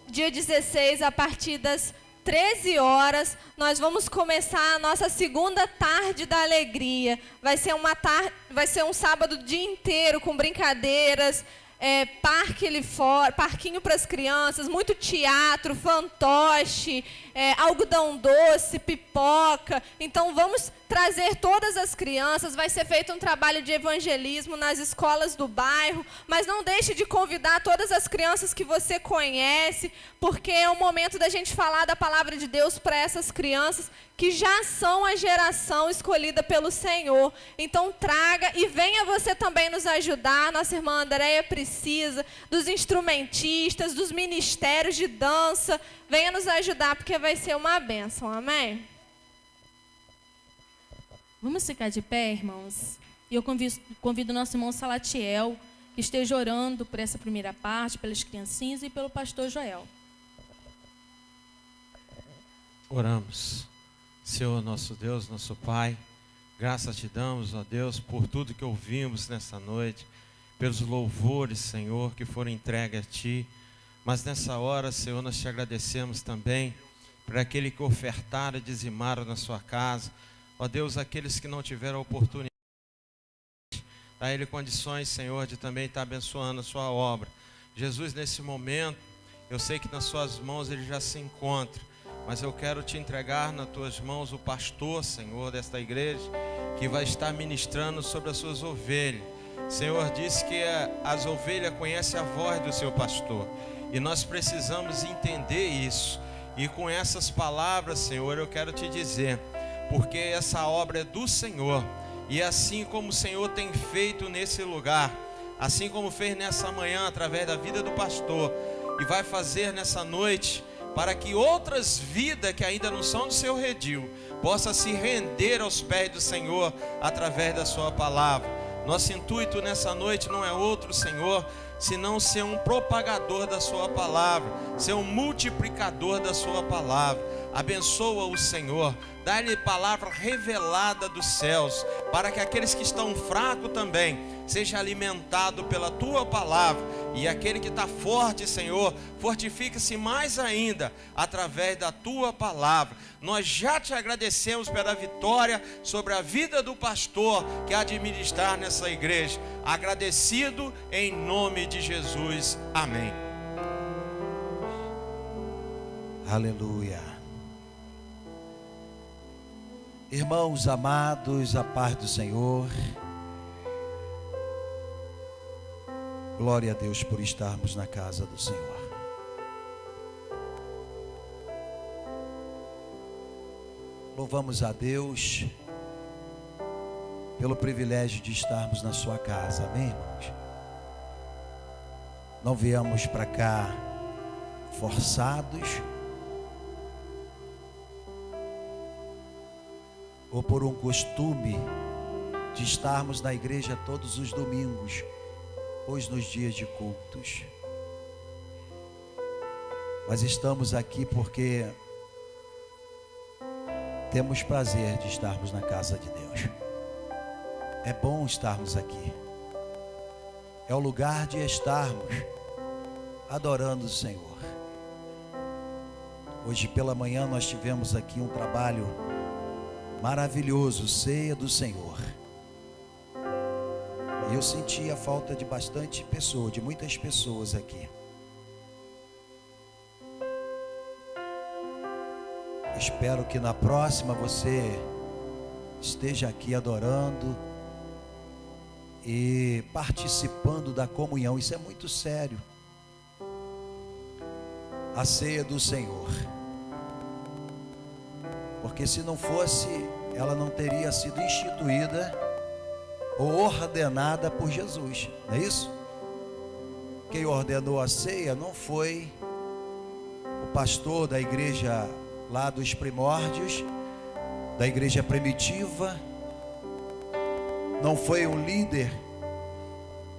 dia 16, a partir das 13 horas, nós vamos começar a nossa segunda tarde da alegria. Vai ser um sábado o dia inteiro com brincadeiras, parque ali fora, parquinho para as crianças, muito teatro, fantoche, algodão doce, pipoca. Então vamos trazer todas as crianças, vai ser feito um trabalho de evangelismo nas escolas do bairro, mas não deixe de convidar todas as crianças que você conhece, porque é o momento da gente falar da palavra de Deus para essas crianças que já são a geração escolhida pelo Senhor. Então traga e venha você também nos ajudar. Nossa irmã Andréia precisa dos instrumentistas, dos ministérios de dança. Venha nos ajudar, porque vai ser uma bênção. Amém? Vamos ficar de pé, irmãos? E eu convido o nosso irmão Salatiel, que esteja orando por essa primeira parte, pelas criancinhas e pelo pastor Joel. Oramos. Senhor, nosso Deus, nosso Pai, graças te damos, ó Deus, por tudo que ouvimos nessa noite, pelos louvores, Senhor, que foram entregues a Ti. Mas nessa hora, Senhor, nós te agradecemos também por aquele que ofertaram e dizimaram na sua casa. Ó Deus, aqueles que não tiveram a oportunidade, dá a Ele condições, Senhor, de também estar abençoando a sua obra. Jesus, nesse momento, eu sei que nas suas mãos Ele já se encontra, mas eu quero te entregar nas tuas mãos o pastor, Senhor, desta igreja, que vai estar ministrando sobre as suas ovelhas. Senhor, disse que as ovelhas conhecem a voz do seu pastor, e nós precisamos entender isso. E com essas palavras, Senhor, eu quero te dizer, porque essa obra é do Senhor, e assim como o Senhor tem feito nesse lugar, assim como fez nessa manhã através da vida do pastor, e vai fazer nessa noite, para que outras vidas que ainda não são do seu redil, possam se render aos pés do Senhor, através da sua palavra. Nosso intuito nessa noite não é outro, Senhor, senão ser um propagador da sua palavra, ser um multiplicador da sua palavra. Abençoa o Senhor, dá-lhe palavra revelada dos céus, para que aqueles que estão fracos também sejam alimentados pela tua palavra, e aquele que está forte, Senhor, fortifique-se mais ainda através da tua palavra. Nós já te agradecemos pela vitória sobre a vida do pastor que há de ministrar nessa igreja. Agradecido em nome de Jesus. Amém. Aleluia. Irmãos amados, a paz do Senhor. Glória a Deus por estarmos na casa do Senhor. Louvamos a Deus pelo privilégio de estarmos na sua casa, amém, irmãos? Não viemos para cá forçados ou por um costume de estarmos na igreja todos os domingos, pois nos dias de cultos. Mas estamos aqui porque temos prazer de estarmos na casa de Deus. É bom estarmos aqui. É o lugar de estarmos adorando o Senhor. Hoje pela manhã nós tivemos aqui um trabalho maravilhoso, ceia do Senhor. E eu senti a falta de bastante pessoa, de muitas pessoas aqui. Espero que na próxima você esteja aqui adorando e participando da comunhão. Isso é muito sério. A ceia do Senhor. Porque se não fosse ela não teria sido instituída ou ordenada por Jesus, não é isso? Quem ordenou a ceia não foi o pastor da igreja lá dos primórdios, da igreja primitiva, não foi um líder,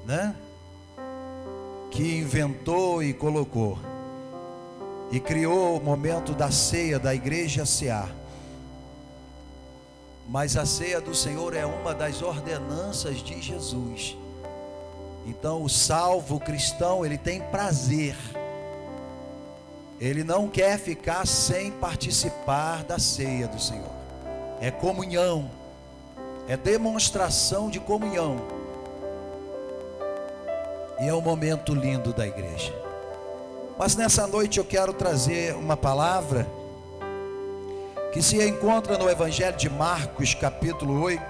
né, que inventou e colocou e criou o momento da ceia da igreja CA. Mas a ceia do Senhor é uma das ordenanças de Jesus. Então o salvo cristão, ele tem prazer, ele não quer ficar sem participar da ceia do Senhor. É comunhão, é demonstração de comunhão, e é um momento lindo da igreja. Mas nessa noite eu quero trazer uma palavra que se encontra no Evangelho de Marcos, capítulo 8.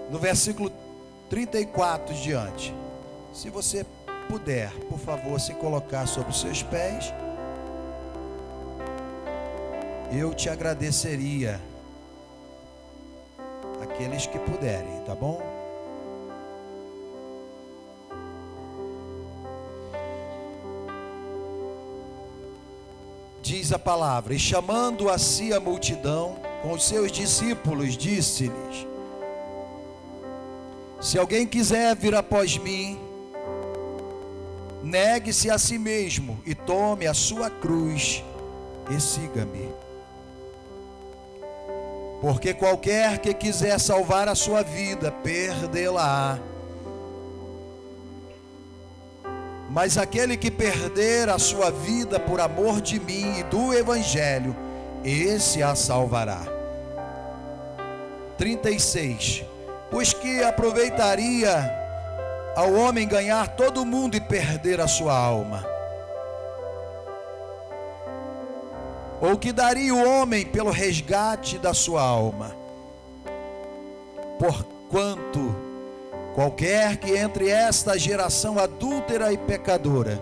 No versículo 34 diante. Se você puder, por favor, se colocar sobre os seus pés, eu te agradeceria. Aqueles que puderem, tá bom? Diz a palavra: e chamando a si a multidão com os seus discípulos, disse-lhes: se alguém quiser vir após mim, negue-se a si mesmo e tome a sua cruz e siga-me. Porque qualquer que quiser salvar a sua vida, perdê-la-á. Mas aquele que perder a sua vida por amor de mim e do Evangelho, esse a salvará. 36. Pois que aproveitaria ao homem ganhar todo o mundo e perder a sua alma? Ou que daria o homem pelo resgate da sua alma? Porquanto qualquer que entre esta geração adúltera e pecadora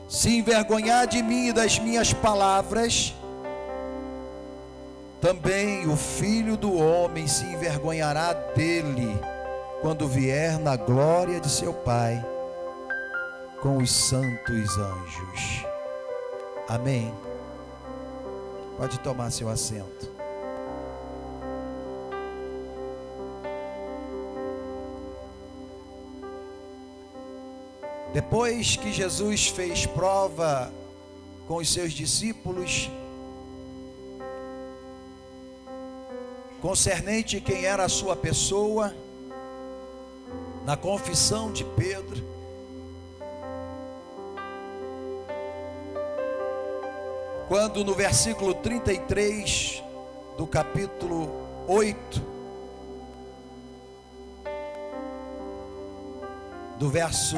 se envergonhar de mim e das minhas palavras, também o Filho do Homem se envergonhará dele, quando vier na glória de seu Pai, com os santos anjos. Amém. Pode tomar seu assento. Depois que Jesus fez prova com os seus discípulos concernente quem era a sua pessoa, na confissão de Pedro, quando no versículo 33 do capítulo 8, do verso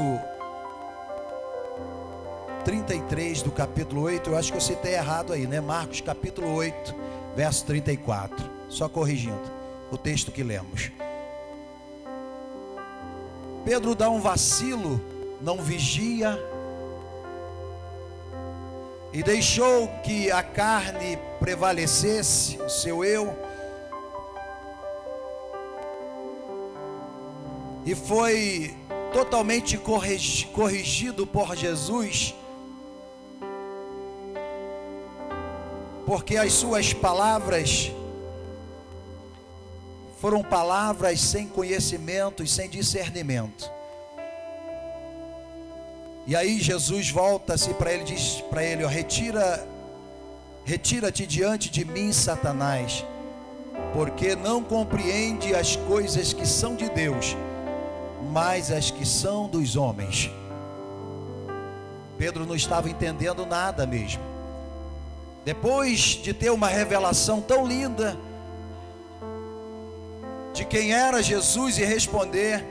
33 do capítulo 8, eu acho que eu citei errado aí, né? Marcos capítulo 8, verso 34, só corrigindo o texto que lemos. Pedro dá um vacilo, não vigia, e deixou que a carne prevalecesse, o seu eu, e foi totalmente corrigido por Jesus, porque as suas palavras foram palavras sem conhecimento e sem discernimento. E aí Jesus volta-se para ele, diz para ele: retira-te diante de mim, Satanás, porque não compreende as coisas que são de Deus, mas as que são dos homens. Pedro não estava entendendo nada mesmo. Depois de ter uma revelação tão linda de quem era Jesus e responder: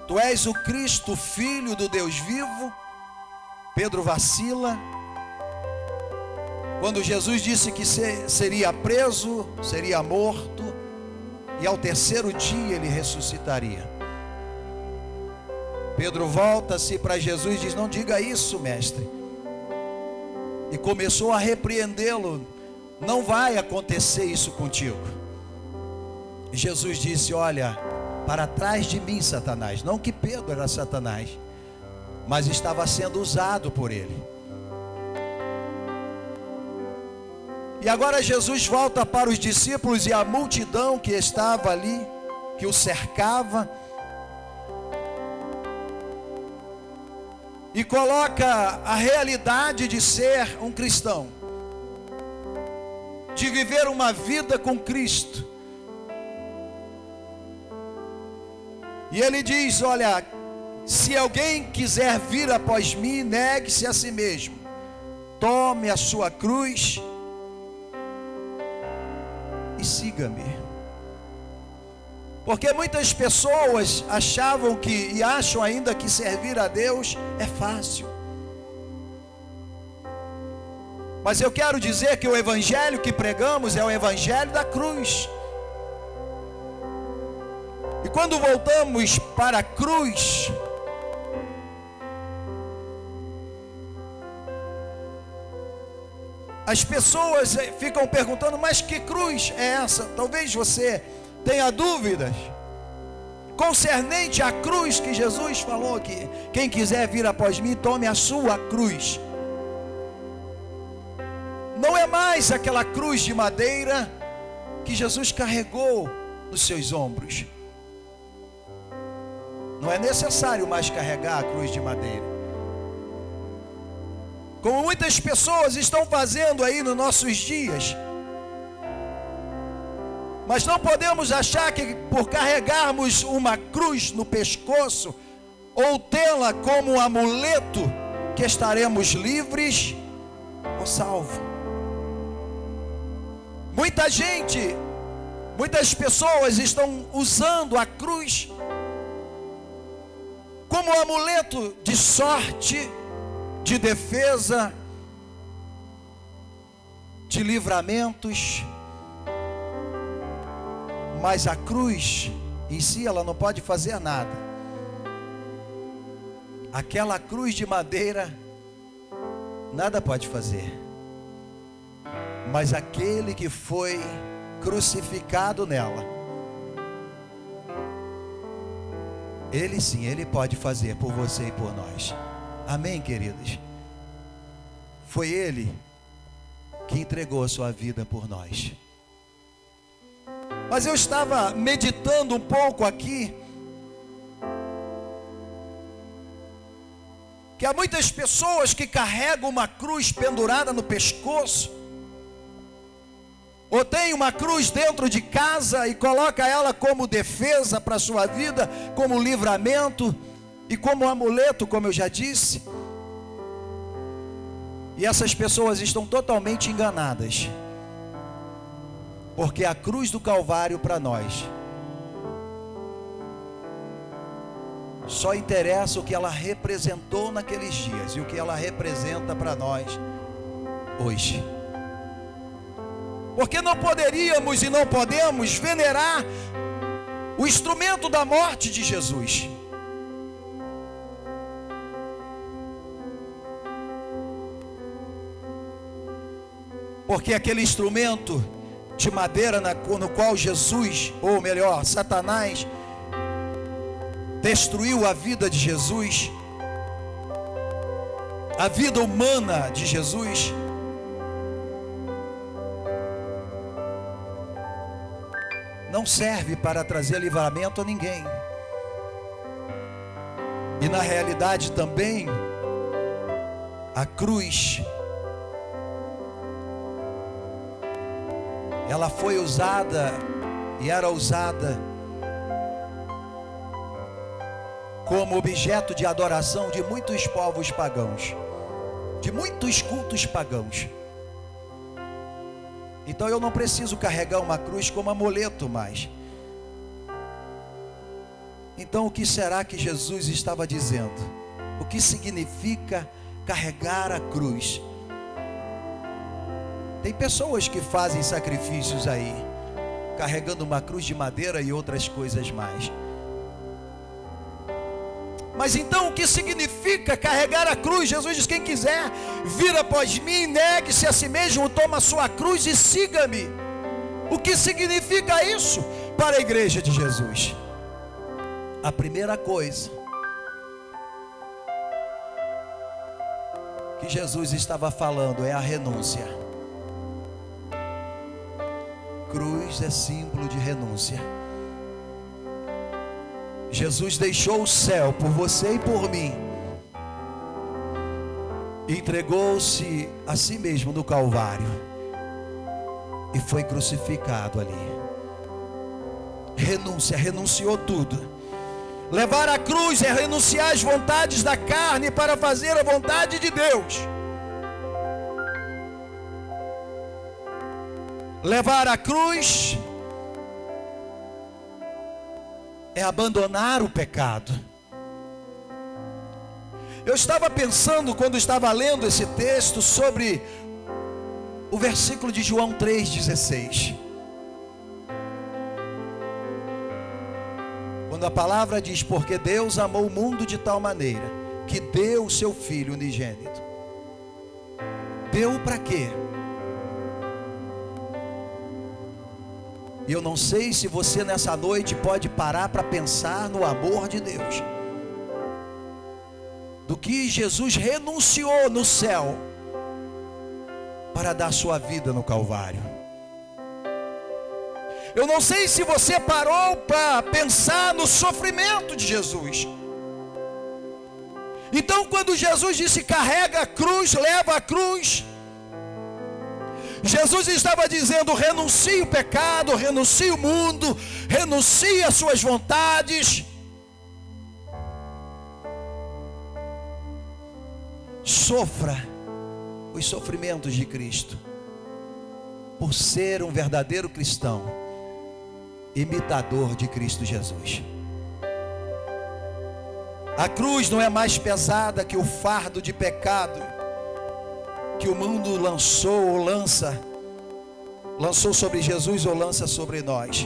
tu és o Cristo, Filho do Deus vivo, Pedro vacila. Quando Jesus disse que seria preso, seria morto, e ao terceiro dia ele ressuscitaria. Pedro volta-se para Jesus e diz: não diga isso, mestre. E começou a repreendê-lo: não vai acontecer isso contigo. E Jesus disse: olha, para trás de mim, Satanás. Não que Pedro era Satanás, mas estava sendo usado por ele. E agora Jesus volta para os discípulos e a multidão que estava ali, que o cercava, e coloca a realidade de ser um cristão, de viver uma vida com Cristo. E ele diz: olha, se alguém quiser vir após mim, negue-se a si mesmo, tome a sua cruz e siga-me. Porque muitas pessoas achavam que, e acham ainda, que servir a Deus é fácil. Mas eu quero dizer que o evangelho que pregamos é o evangelho da cruz. E quando voltamos para a cruz, as pessoas ficam perguntando: mas que cruz é essa? Talvez você tenha dúvidas concernente à cruz que Jesus falou aqui: quem quiser vir após mim, tome a sua cruz. Não é mais aquela cruz de madeira que Jesus carregou nos seus ombros. Não é necessário mais carregar a cruz de madeira, como muitas pessoas estão fazendo aí nos nossos dias. Mas não podemos achar que por carregarmos uma cruz no pescoço, ou tê-la como um amuleto, que estaremos livres ou salvos. Muitas pessoas estão usando a cruz como um amuleto de sorte, de defesa, de livramentos. Mas a cruz em si, ela não pode fazer nada. Aquela cruz de madeira nada pode fazer. Mas aquele que foi crucificado nela, ele sim, ele pode fazer por você e por nós. Amém, queridos? Foi ele que entregou a sua vida por nós. Mas eu estava meditando um pouco aqui, que há muitas pessoas que carregam uma cruz pendurada no pescoço, ou tem uma cruz dentro de casa e coloca ela como defesa para a sua vida, como livramento e como amuleto, como eu já disse. E essas pessoas estão totalmente enganadas, porque a cruz do Calvário para nós só interessa o que ela representou naqueles dias e o que ela representa para nós hoje. Porque não poderíamos e não podemos venerar o instrumento da morte de Jesus. Porque aquele instrumento de madeira no qual Jesus, ou melhor, Satanás, destruiu a vida de Jesus, a vida humana de Jesus, não serve para trazer livramento a ninguém. E na realidade também, a cruz, ela foi usada e era usada como objeto de adoração de muitos povos pagãos, de muitos cultos pagãos. Então eu não preciso carregar uma cruz como amuleto mais. Então o que será que Jesus estava dizendo? O que significa carregar a cruz? Tem pessoas que fazem sacrifícios aí, carregando uma cruz de madeira e outras coisas mais. Mas então o que significa carregar a cruz? Jesus diz: quem quiser vir após mim, negue-se a si mesmo, toma a sua cruz e siga-me. O que significa isso para a igreja de Jesus? A primeira coisa que Jesus estava falando é a renúncia. Cruz é símbolo de renúncia. Jesus deixou o céu por você e por mim, entregou-se a si mesmo no Calvário e foi crucificado ali. Renúncia, renunciou tudo. Levar a cruz é renunciar às vontades da carne para fazer a vontade de Deus. Levar a cruz é abandonar o pecado. Eu estava pensando, quando estava lendo esse texto, sobre o versículo de João 3,16. Quando a palavra diz: porque Deus amou o mundo de tal maneira que deu o seu Filho unigênito. Deu para quê? E eu não sei se você nessa noite pode parar para pensar no amor de Deus, do que Jesus renunciou no céu para dar sua vida no Calvário. Eu não sei se você parou para pensar no sofrimento de Jesus. Então, quando Jesus disse: carrega a cruz, leva a cruz, Jesus estava dizendo: renuncie o pecado, renuncie o mundo, renuncie as suas vontades. Sofra os sofrimentos de Cristo, por ser um verdadeiro cristão, imitador de Cristo Jesus. A cruz não é mais pesada que o fardo de pecado que o mundo lançou ou lançou sobre Jesus ou lança sobre nós.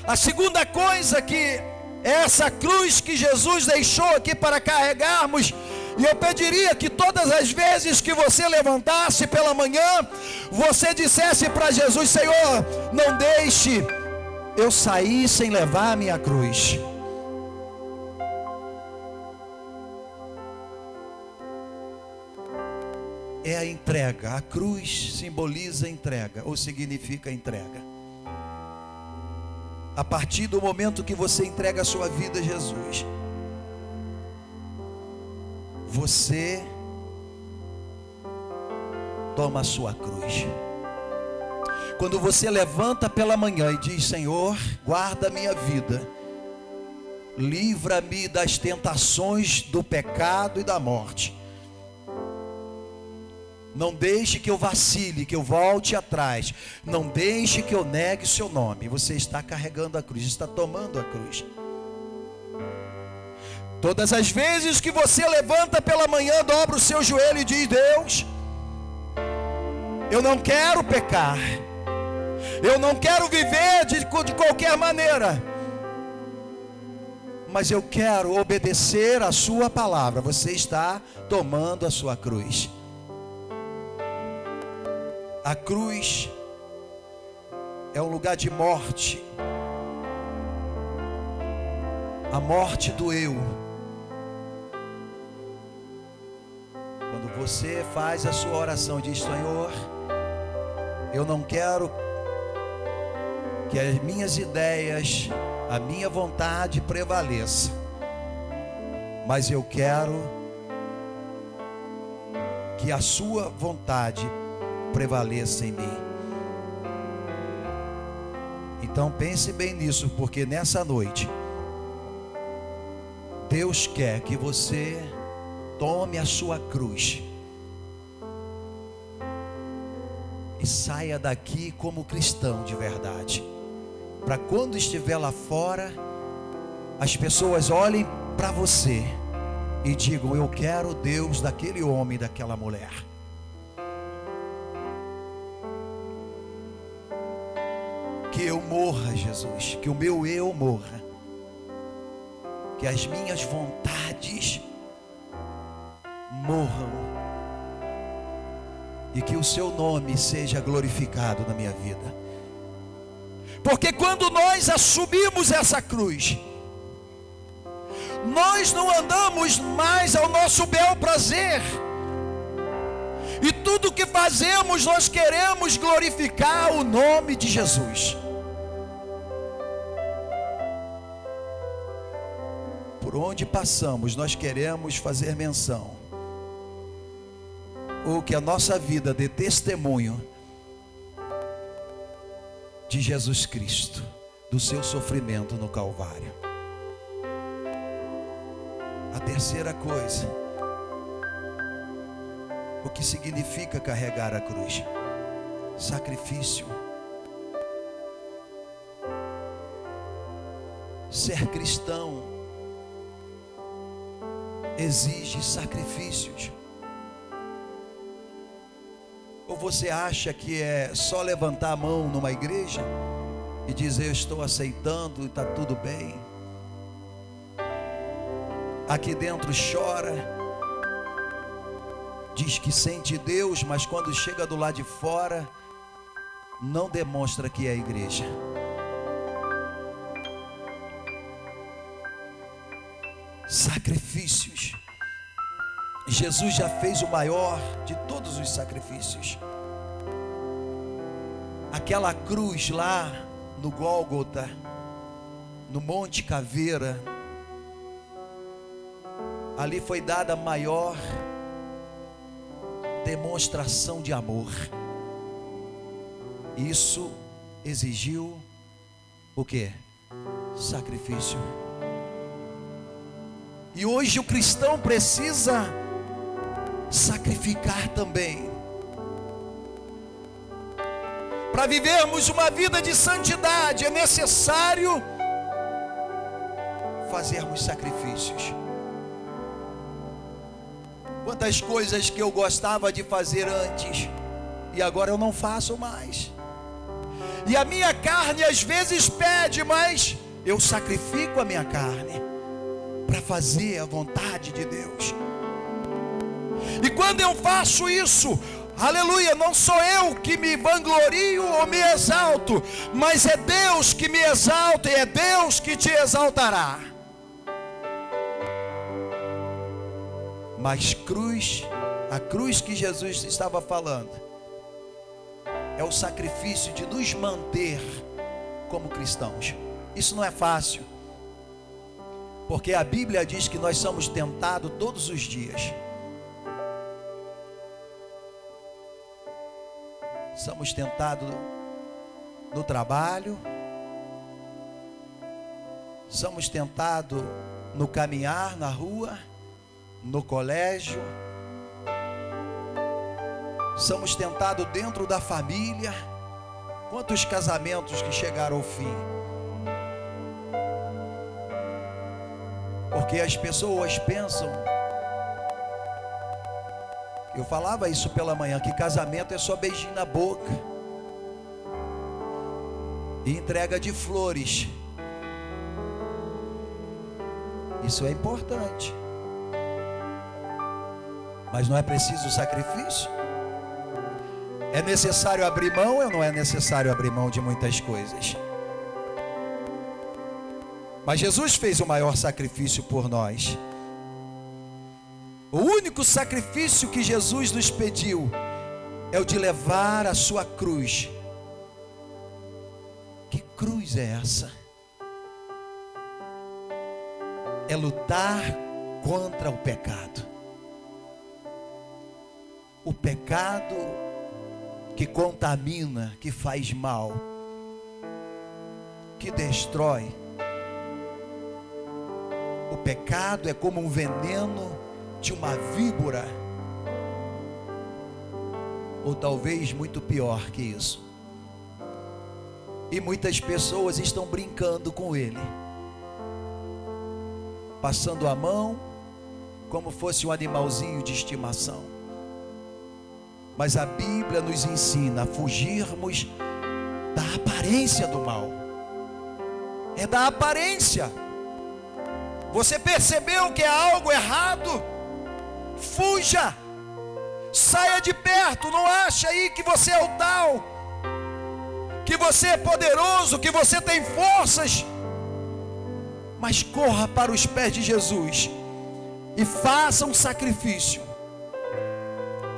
A segunda coisa que essa cruz que Jesus deixou aqui para carregarmos, e eu pediria que todas as vezes que você levantasse pela manhã, você dissesse para Jesus: Senhor, não deixe eu sair sem levar a minha cruz. É a entrega. A cruz simboliza entrega, ou significa entrega. A partir do momento que você entrega a sua vida a Jesus, você toma a sua cruz. Quando você levanta pela manhã e diz: Senhor, guarda a minha vida, livra-me das tentações do pecado e da morte, não deixe que eu vacile, que eu volte atrás, não deixe que eu negue o seu nome. Você está carregando a cruz, está tomando a cruz. Todas as vezes que você levanta pela manhã, dobra o seu joelho e diz: Deus, eu não quero pecar, eu não quero viver de qualquer maneira, mas eu quero obedecer a sua palavra. Você está tomando a sua cruz. A cruz é um lugar de morte. A morte do eu. Quando você faz a sua oração e diz: Senhor, eu não quero que as minhas ideias, a minha vontade prevaleça, mas eu quero que a sua vontade prevaleça em mim. Então pense bem nisso, porque nessa noite Deus quer que você tome a sua cruz e saia daqui como cristão de verdade, para quando estiver lá fora, as pessoas olhem para você e digam: eu quero o Deus daquele homem, daquela mulher. Que eu morra, Jesus, que o meu eu morra, que as minhas vontades morram e que o seu nome seja glorificado na minha vida. Porque quando nós assumimos essa cruz, nós não andamos mais ao nosso bel prazer, e tudo que fazemos nós queremos glorificar o nome de Jesus. Por onde passamos, nós queremos fazer menção, ou que a nossa vida dê testemunho de Jesus Cristo, do seu sofrimento no Calvário. A terceira coisa, o que significa carregar a cruz? Sacrifício. Ser cristão exige sacrifícios. Ou você acha que é só levantar a mão numa igreja e dizer eu estou aceitando e está tudo bem? Aqui dentro chora, diz que sente Deus, mas quando chega do lado de fora não demonstra que é a igreja. Sacrifícios. Jesus já fez o maior de todos os sacrifícios. Aquela cruz lá no Gólgota, no Monte Caveira, ali foi dada a maior demonstração de amor. Isso exigiu o quê? Sacrifício. E hoje o cristão precisa sacrificar também. Para vivermos uma vida de santidade é necessário fazermos sacrifícios. Quantas coisas que eu gostava de fazer antes e agora eu não faço mais. E a minha carne às vezes pede, mas eu sacrifico a minha carne para fazer a vontade de Deus. E quando eu faço isso, aleluia, não sou eu que me vanglorio ou me exalto, mas é Deus que me exalta e é Deus que te exaltará. Mas a cruz que Jesus estava falando, é o sacrifício de nos manter como cristãos. Isso não é fácil, porque a Bíblia diz que nós somos tentados todos os dias. Somos tentados no trabalho, somos tentados no caminhar, na rua, no colégio, somos tentados dentro da família. Quantos casamentos que chegaram ao fim? Porque as pessoas pensam, eu falava isso pela manhã, que casamento é só beijinho na boca e entrega de flores. Isso é importante, mas não é preciso sacrifício? É necessário abrir mão ou não é necessário abrir mão de muitas coisas? Mas Jesus fez o maior sacrifício por nós. O único sacrifício que Jesus nos pediu é o de levar a sua cruz. Que cruz é essa? É lutar contra o pecado. O pecado que contamina, que faz mal, que destrói. O pecado é como um veneno de uma víbora, ou talvez muito pior que isso. E muitas pessoas estão brincando com ele, passando a mão como fosse um animalzinho de estimação. Mas a Bíblia nos ensina a fugirmos da aparência do mal. É da aparência. Você percebeu que é algo errado? Fuja. Saia de perto. Não acha aí que você é o tal, que você é poderoso, que você tem forças. Mas corra para os pés de Jesus e faça um sacrifício.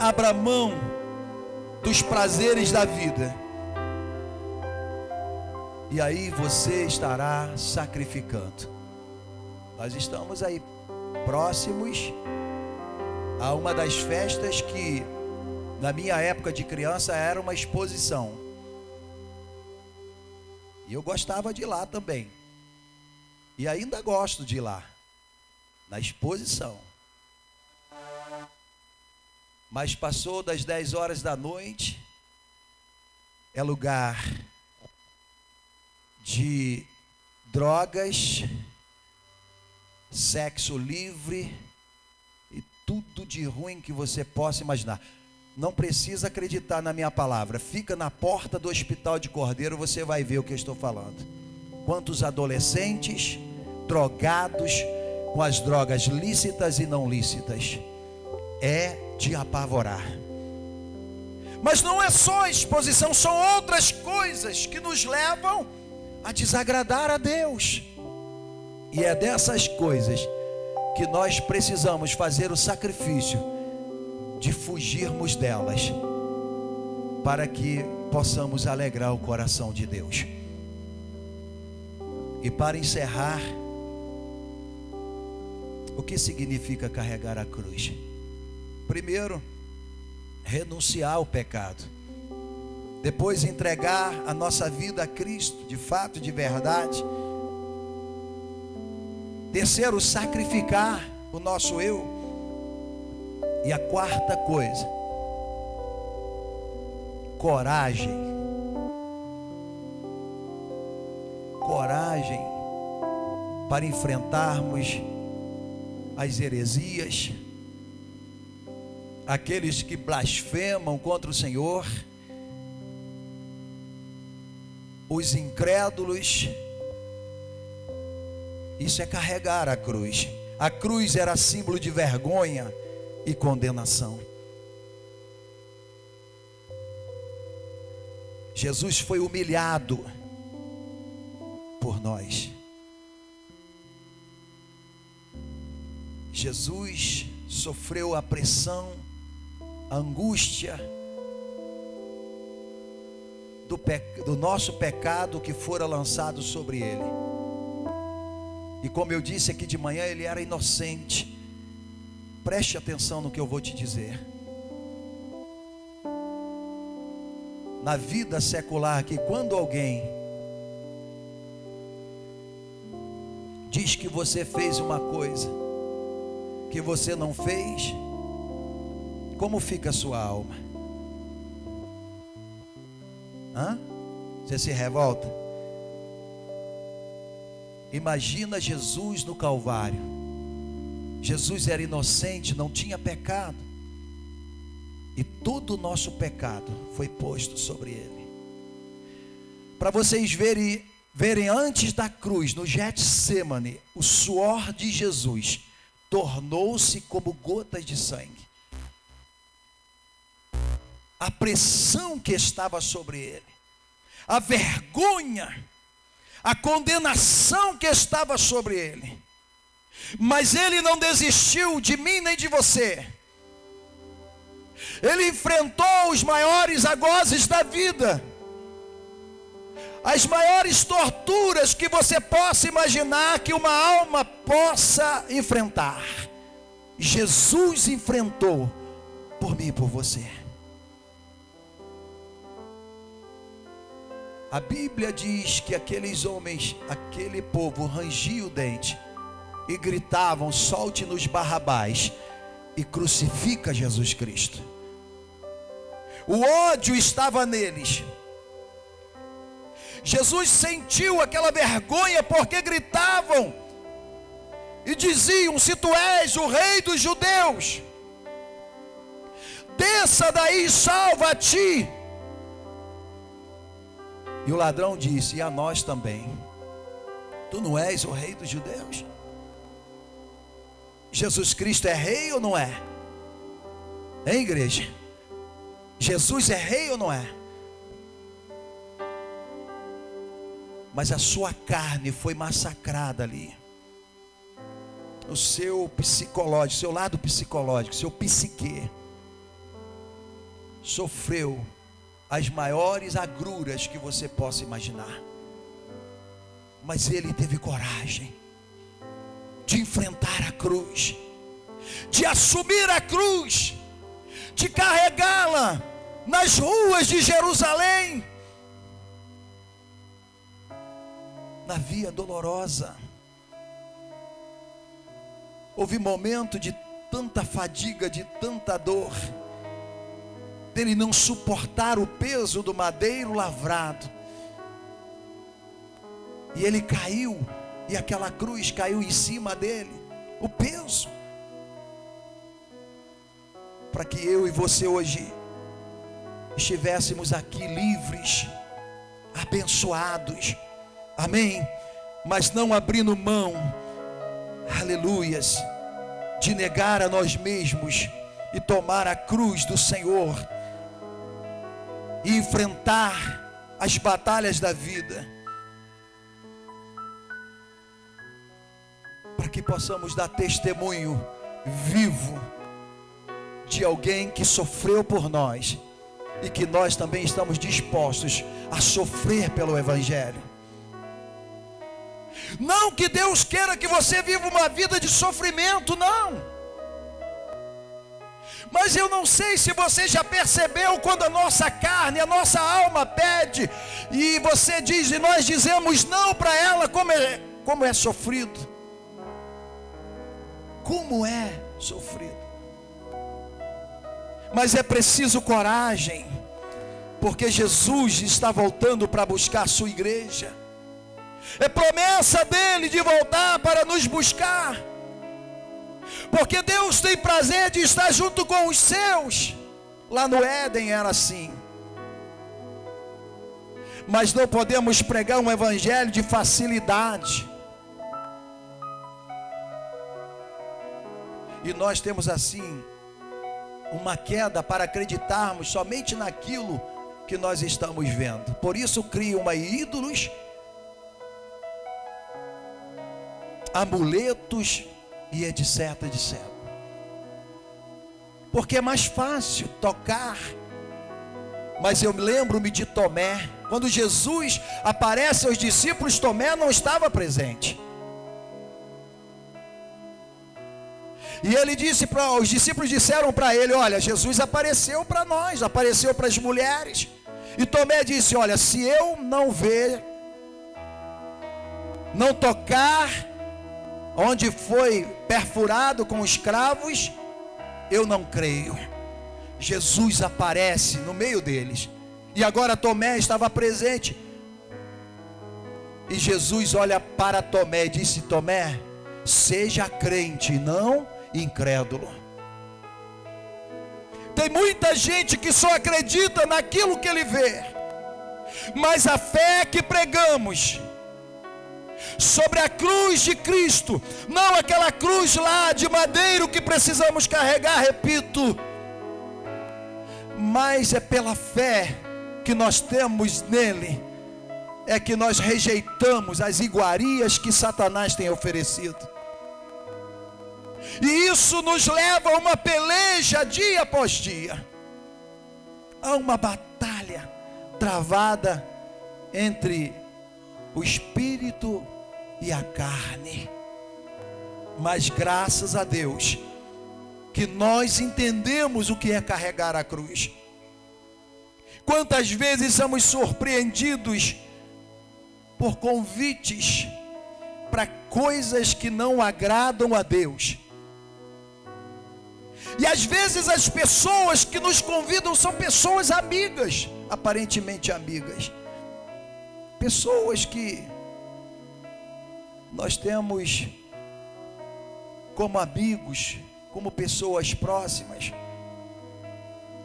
Abra mão dos prazeres da vida. E aí você estará sacrificando. Nós estamos aí próximos a uma das festas que na minha época de criança era uma exposição. E eu gostava de ir lá também. E ainda gosto de ir lá, na exposição. Mas passou das 10 horas da noite, é lugar de drogas, sexo livre e tudo de ruim que você possa imaginar. Não precisa acreditar na minha palavra. Fica na porta do Hospital de Cordeiro, você vai ver o que eu estou falando. Quantos adolescentes drogados com as drogas lícitas e não lícitas. É de apavorar. Mas não é só a exposição, são outras coisas que nos levam a desagradar a Deus. E é dessas coisas que nós precisamos fazer o sacrifício de fugirmos delas, para que possamos alegrar o coração de Deus. E para encerrar, o que significa carregar a cruz? Primeiro, renunciar ao pecado. Depois, entregar a nossa vida a Cristo, de fato, de verdade. Terceiro, sacrificar o nosso eu. E a quarta coisa, coragem. Coragem para enfrentarmos as heresias, aqueles que blasfemam contra o Senhor, os incrédulos. Isso é carregar a cruz. A cruz era símbolo de vergonha e condenação. Jesus foi humilhado por nós. Jesus sofreu a pressão, a angústia do nosso pecado que fora lançado sobre ele. E como eu disse aqui de manhã, ele era inocente. Preste atenção no que eu vou te dizer. Na vida secular aqui, quando alguém diz que você fez uma coisa que você não fez, como fica a sua alma? Você se revolta? Imagina Jesus no Calvário. Jesus era inocente, não tinha pecado, e todo o nosso pecado foi posto sobre ele. Para vocês verem antes da cruz, no Getsêmani, o suor de Jesus tornou-se como gotas de sangue. A pressão que estava sobre ele, a vergonha, a condenação que estava sobre ele. Mas ele não desistiu de mim nem de você. Ele enfrentou os maiores algozes da vida, as maiores torturas que você possa imaginar que uma alma possa enfrentar. Jesus enfrentou por mim e por você. A Bíblia diz que aqueles homens, aquele povo rangia o dente e gritavam: solte-nos Barrabás e crucifica Jesus Cristo. O ódio estava neles. Jesus sentiu aquela vergonha porque gritavam e diziam: se tu és o rei dos judeus, desça daí e salva a ti. E o ladrão disse: e a nós também. Tu não és o rei dos judeus? Jesus Cristo é rei ou não é? Hein, igreja? Jesus é rei ou não é? Mas a sua carne foi massacrada ali. O seu psicológico, seu lado psicológico, seu psique sofreu as maiores agruras que você possa imaginar. Mas ele teve coragem de enfrentar a cruz, de assumir a cruz, de carregá-la nas ruas de Jerusalém, na via dolorosa. Houve momento de tanta fadiga, de tanta dor, dele não suportar o peso do madeiro lavrado, e ele caiu, e aquela cruz caiu em cima dele, o peso, para que eu e você hoje estivéssemos aqui livres, abençoados, amém? Mas não abrindo mão, aleluias, de negar a nós mesmos e tomar a cruz do Senhor e enfrentar as batalhas da vida, para que possamos dar testemunho vivo de alguém que sofreu por nós e que nós também estamos dispostos a sofrer pelo Evangelho. Não que Deus queira que você viva uma vida de sofrimento, não. Mas eu não sei se você já percebeu quando a nossa carne, a nossa alma pede, e você diz, e nós dizemos não para ela, como é sofrido. Como é sofrido. Mas é preciso coragem, porque Jesus está voltando para buscar a sua igreja. É promessa dele de voltar para nos buscar, porque Deus tem prazer de estar junto com os seus. Lá no Éden era assim. Mas não podemos pregar um evangelho de facilidade. E nós temos assim uma queda para acreditarmos somente naquilo que nós estamos vendo. Por isso criam ídolos, amuletos e etc, etc. Porque é mais fácil tocar. Mas eu lembro-me de Tomé. Quando Jesus aparece aos discípulos, Tomé não estava presente. E ele disse para os discípulos, disseram para ele, olha, Jesus apareceu para nós, apareceu para as mulheres. E Tomé disse, olha, se eu não ver, não tocar onde foi perfurado com os cravos, eu não creio. Jesus aparece no meio deles. E agora Tomé estava presente. E Jesus olha para Tomé e disse, Tomé, seja crente, não incrédulo. Tem muita gente que só acredita naquilo que ele vê. Mas a fé que pregamos sobre a cruz de Cristo, não aquela cruz lá de madeiro que precisamos carregar, repito, mas é pela fé que nós temos nele, é que nós rejeitamos as iguarias que Satanás tem oferecido. E isso nos leva a uma peleja dia após dia, a uma batalha travada entre o espírito e a carne. Mas graças a Deus que nós entendemos o que é carregar a cruz. Quantas vezes somos surpreendidos por convites para coisas que não agradam a Deus. E às vezes as pessoas que nos convidam são pessoas amigas, aparentemente amigas. Pessoas que nós temos como amigos, como pessoas próximas.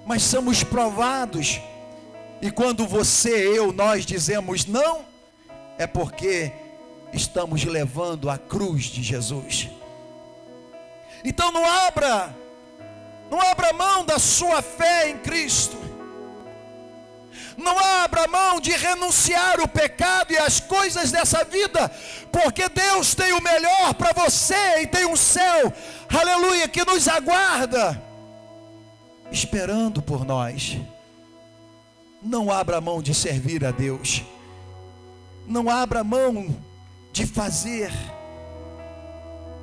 Mas somos provados. E quando você, eu, nós dizemos não, é porque estamos levando a cruz de Jesus. Então não abra mão da sua fé em Cristo. Não abra mão de renunciar o pecado e as coisas dessa vida, porque Deus tem o melhor para você e tem um céu, aleluia, que nos aguarda, esperando por nós. Não abra mão de servir a Deus. Não abra mão de fazer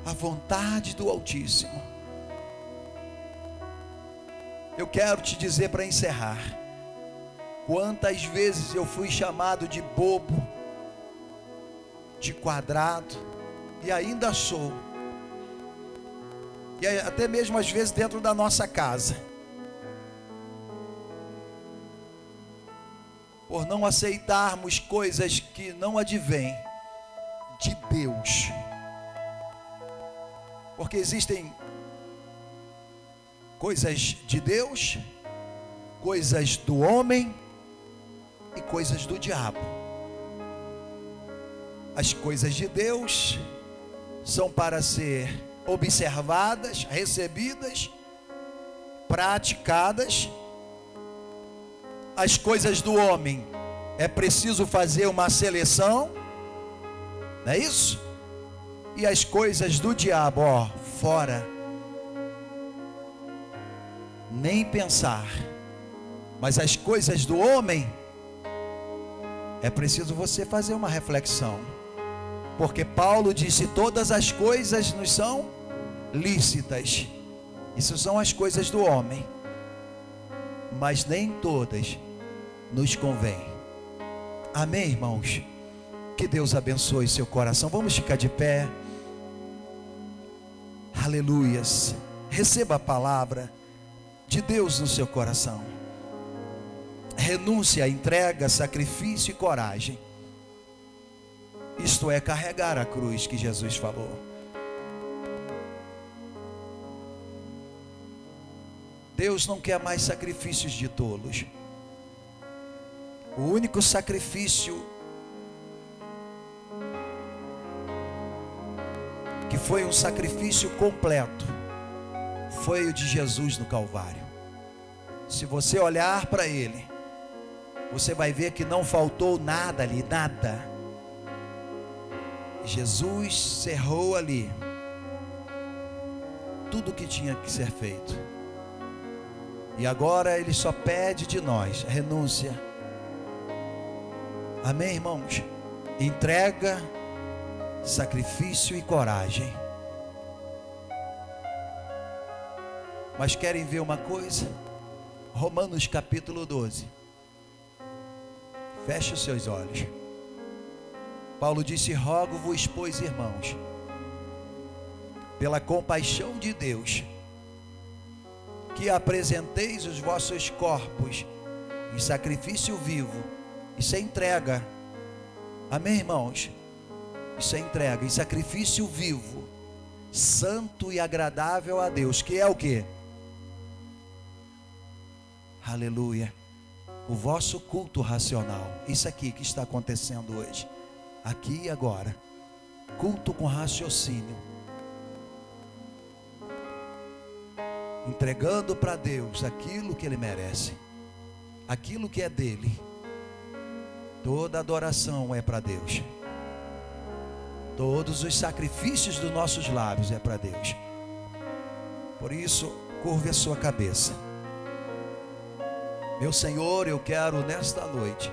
a vontade do Altíssimo. Eu quero te dizer para encerrar, quantas vezes eu fui chamado de bobo, de quadrado, e ainda sou. E até mesmo às vezes dentro da nossa casa, por não aceitarmos coisas que não advêm de Deus. Porque existem coisas de Deus, coisas do homem e coisas do diabo. As coisas de Deus são para ser observadas, recebidas, praticadas. As coisas do homem é preciso fazer uma seleção, não é isso? E as coisas do diabo, ó, fora. Nem pensar. Mas as coisas do homem é preciso você fazer uma reflexão. Porque Paulo disse: todas as coisas nos são lícitas. Isso são as coisas do homem, mas nem todas nos convém. Amém, irmãos? Que Deus abençoe seu coração. Vamos ficar de pé. Aleluias. Receba a palavra de Deus no seu coração. Renúncia, entrega, sacrifício e coragem. Isto é carregar a cruz que Jesus falou. Deus não quer mais sacrifícios de tolos. O único sacrifício que foi um sacrifício completo foi o de Jesus no Calvário. Se você olhar para ele, você vai ver que não faltou nada ali, nada. Jesus cerrou ali tudo que tinha que ser feito. E agora ele só pede de nós renúncia. Amém, irmãos? Entrega, sacrifício e coragem. Mas querem ver uma coisa? Romanos capítulo 12. Feche os seus olhos. Paulo disse: rogo-vos, pois, irmãos, pela compaixão de Deus, que apresenteis os vossos corpos em sacrifício vivo. Isso é entrega. Amém, irmãos? Isso é entrega, em sacrifício vivo, santo e agradável a Deus, que é o quê? Aleluia. O vosso culto racional. Isso aqui que está acontecendo hoje, aqui e agora. Culto com raciocínio. Entregando para Deus aquilo que Ele merece, aquilo que é dele. Toda adoração é para Deus. Todos os sacrifícios dos nossos lábios é para Deus. Por isso, curve a sua cabeça. Meu Senhor, eu quero nesta noite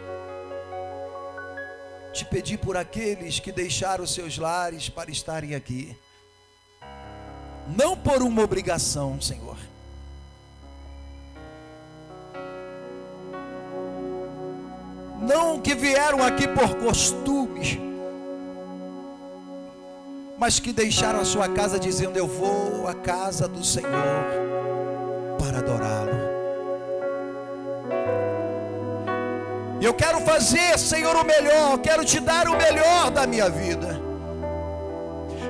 te pedir por aqueles que deixaram os seus lares para estarem aqui. Não por uma obrigação, Senhor. Não que vieram aqui por costumes, mas que deixaram a sua casa dizendo: eu vou à casa do Senhor para adorá-lo. Eu quero fazer, Senhor, o melhor. Quero te dar o melhor da minha vida.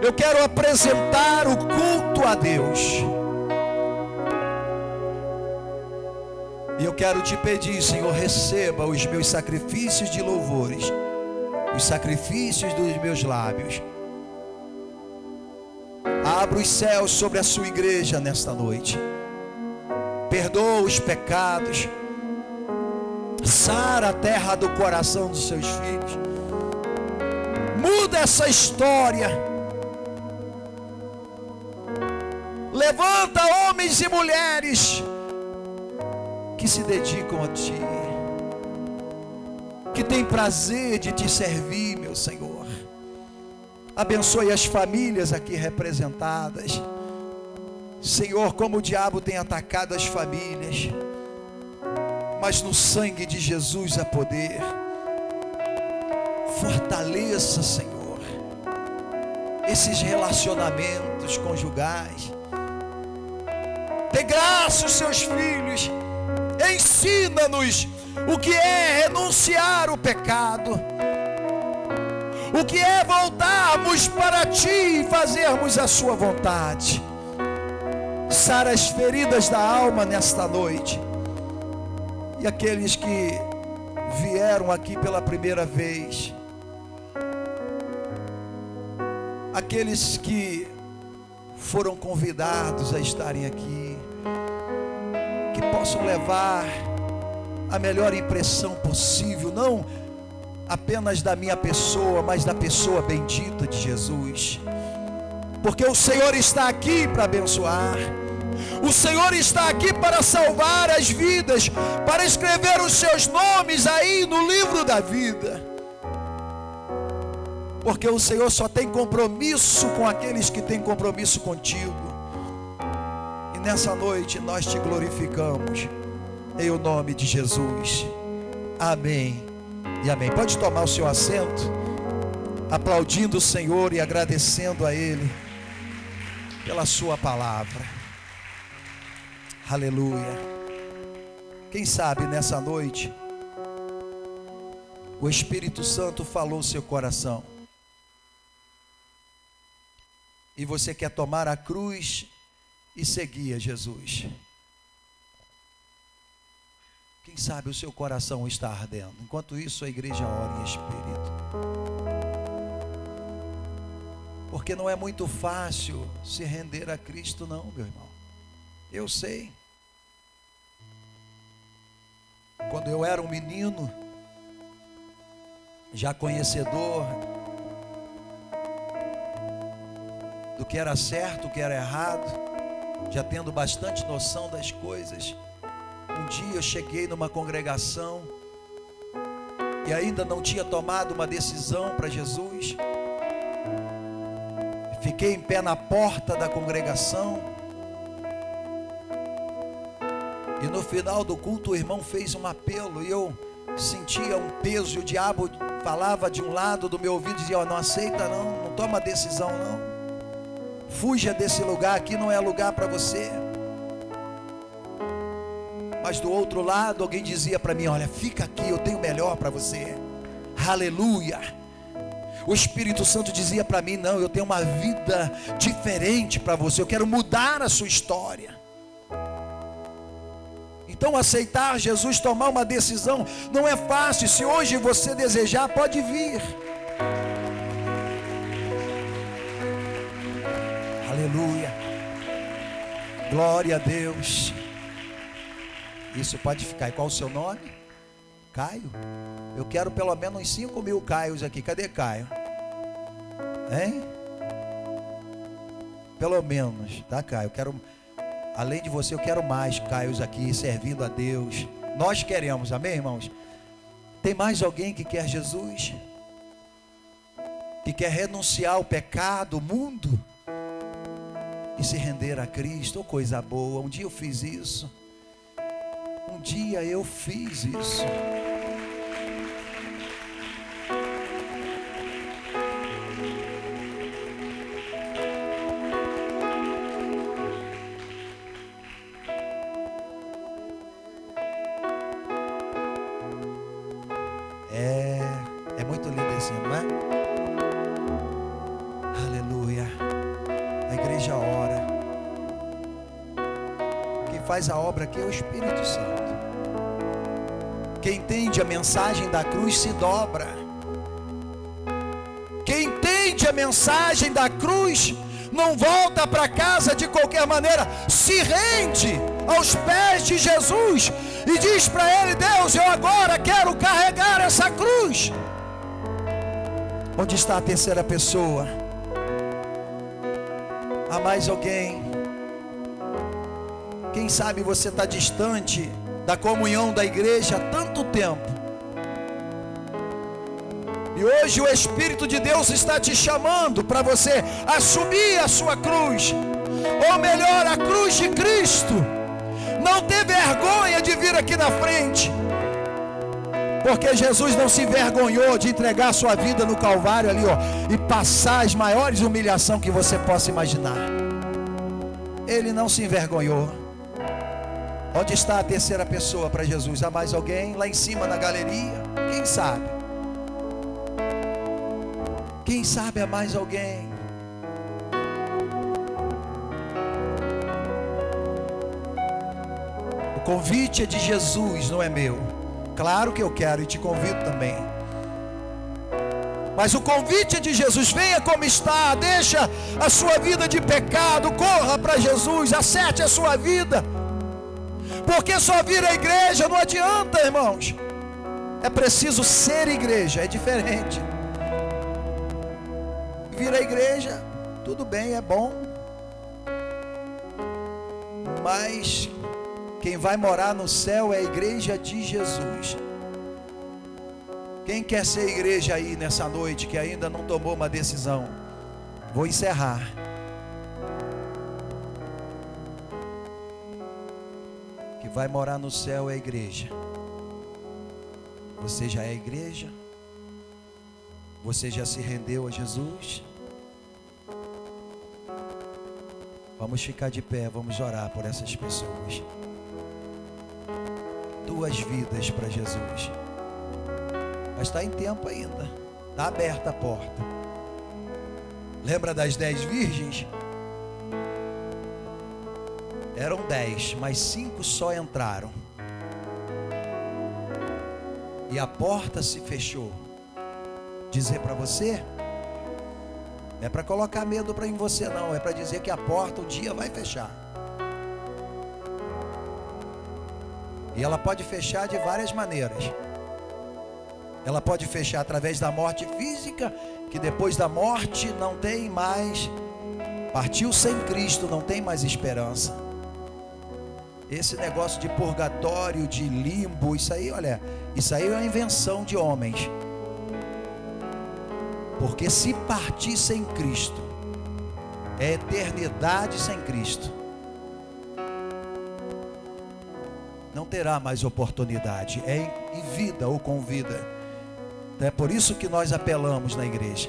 Eu quero apresentar o culto a Deus. E eu quero te pedir, Senhor, receba os meus sacrifícios de louvores, os sacrifícios dos meus lábios. Abra os céus sobre a sua igreja nesta noite. Perdoa os pecados. Sara a terra do coração dos seus filhos. Muda essa história. Levanta homens e mulheres que se dedicam a Ti, que têm prazer de Te servir, meu Senhor. Abençoe as famílias aqui representadas. Senhor, como o diabo tem atacado as famílias, mas no sangue de Jesus há poder. Fortaleça, Senhor, esses relacionamentos conjugais. Dê graça aos seus filhos. Ensina-nos o que é renunciar o pecado, o que é voltarmos para Ti e fazermos a Sua vontade. Sara as feridas da alma nesta noite. E aqueles que vieram aqui pela primeira vez, aqueles que foram convidados a estarem aqui, que possam levar a melhor impressão possível, não apenas da minha pessoa, mas da pessoa bendita de Jesus. Porque o Senhor está aqui para abençoar. O Senhor está aqui para salvar as vidas, para escrever os seus nomes aí no livro da vida. Porque o Senhor só tem compromisso com aqueles que têm compromisso contigo. E nessa noite nós Te glorificamos, em o nome de Jesus. Amém e amém. Pode tomar o seu assento, aplaudindo o Senhor e agradecendo a Ele pela Sua palavra. Aleluia. Quem sabe nessa noite o Espírito Santo falou no seu coração e você quer tomar a cruz e seguir a Jesus. Quem sabe o seu coração está ardendo. Enquanto isso, a igreja ora em espírito. Porque não é muito fácil se render a Cristo, não, meu irmão. Eu sei. Quando eu era um menino, já conhecedor do que era certo, o que era errado, já tendo bastante noção das coisas, um dia eu cheguei numa congregação e ainda não tinha tomado uma decisão para Jesus. Fiquei em pé na porta da congregação. E no final do culto o irmão fez um apelo e eu sentia um peso. E o diabo falava de um lado do meu ouvido e dizia: não aceita não, não toma decisão não. Fuja desse lugar, aqui não é lugar para você. Mas do outro lado alguém dizia para mim: olha, fica aqui, eu tenho melhor para você. Aleluia. O Espírito Santo dizia para mim: não, eu tenho uma vida diferente para você, eu quero mudar a sua história. Então aceitar Jesus, tomar uma decisão, não é fácil. Se hoje você desejar, pode vir. Aleluia. Glória a Deus. Isso pode ficar. E qual o seu nome? Caio? Eu quero pelo menos uns 5.000 Caios aqui. Cadê Caio? Hein? Pelo menos, tá, Caio? Eu quero... Além de você, eu quero mais Caios aqui, servindo a Deus. Nós queremos, amém, irmãos? Tem mais alguém que quer Jesus? Que quer renunciar ao pecado, o mundo, e se render a Cristo? Oh, coisa boa, um dia eu fiz isso. Um dia eu fiz isso. É muito lindo esse hino, não é? Aleluia. A igreja ora. Quem faz a obra aqui é o Espírito Santo. Quem entende a mensagem da cruz se dobra. Quem entende a mensagem da cruz não volta para casa de qualquer maneira, se rende aos pés de Jesus e diz para Ele: Deus, eu agora quero carregar essa cruz. Onde está a terceira pessoa? Há mais alguém? Quem sabe você está distante da comunhão da igreja há tanto tempo, e hoje o Espírito de Deus está te chamando para você assumir a sua cruz, ou melhor, a cruz de Cristo. Não ter vergonha de vir aqui na frente, porque Jesus não se envergonhou de entregar a sua vida no Calvário ali, ó, e passar as maiores humilhações que você possa imaginar. Ele não se envergonhou. Onde está a terceira pessoa para Jesus? Há mais alguém? Lá em cima na galeria? Quem sabe? Quem sabe há mais alguém? O convite é de Jesus, não é meu. Claro que eu quero e te convido também. Mas o convite é de Jesus: venha como está, deixa a sua vida de pecado, corra para Jesus, acerte a sua vida. Porque só vir à igreja não adianta, irmãos. É preciso ser igreja, é diferente. Vir à igreja, tudo bem, é bom. Mas quem vai morar no céu é a igreja de Jesus. Quem quer ser igreja aí nessa noite, que ainda não tomou uma decisão? Vou encerrar. Que vai morar no céu é a igreja. Você já é igreja? Você já se rendeu a Jesus? Vamos ficar de pé, vamos orar por essas pessoas. 2 vidas para Jesus. Mas está em tempo ainda. Está aberta a porta. Lembra das 10 virgens? Eram 10, mas 5 só entraram. E a porta se fechou. Dizer para você, não é para colocar medo em você não, é para dizer que a porta um dia vai fechar. E ela pode fechar de várias maneiras. Ela pode fechar através da morte física, que depois da morte não tem mais, partiu sem Cristo, não tem mais esperança. Esse negócio de purgatório, de limbo, isso aí, olha, isso aí é uma invenção de homens. Porque se partir sem Cristo, é eternidade sem Cristo. Não terá mais oportunidade, é em vida ou com vida. É por isso que nós apelamos na igreja.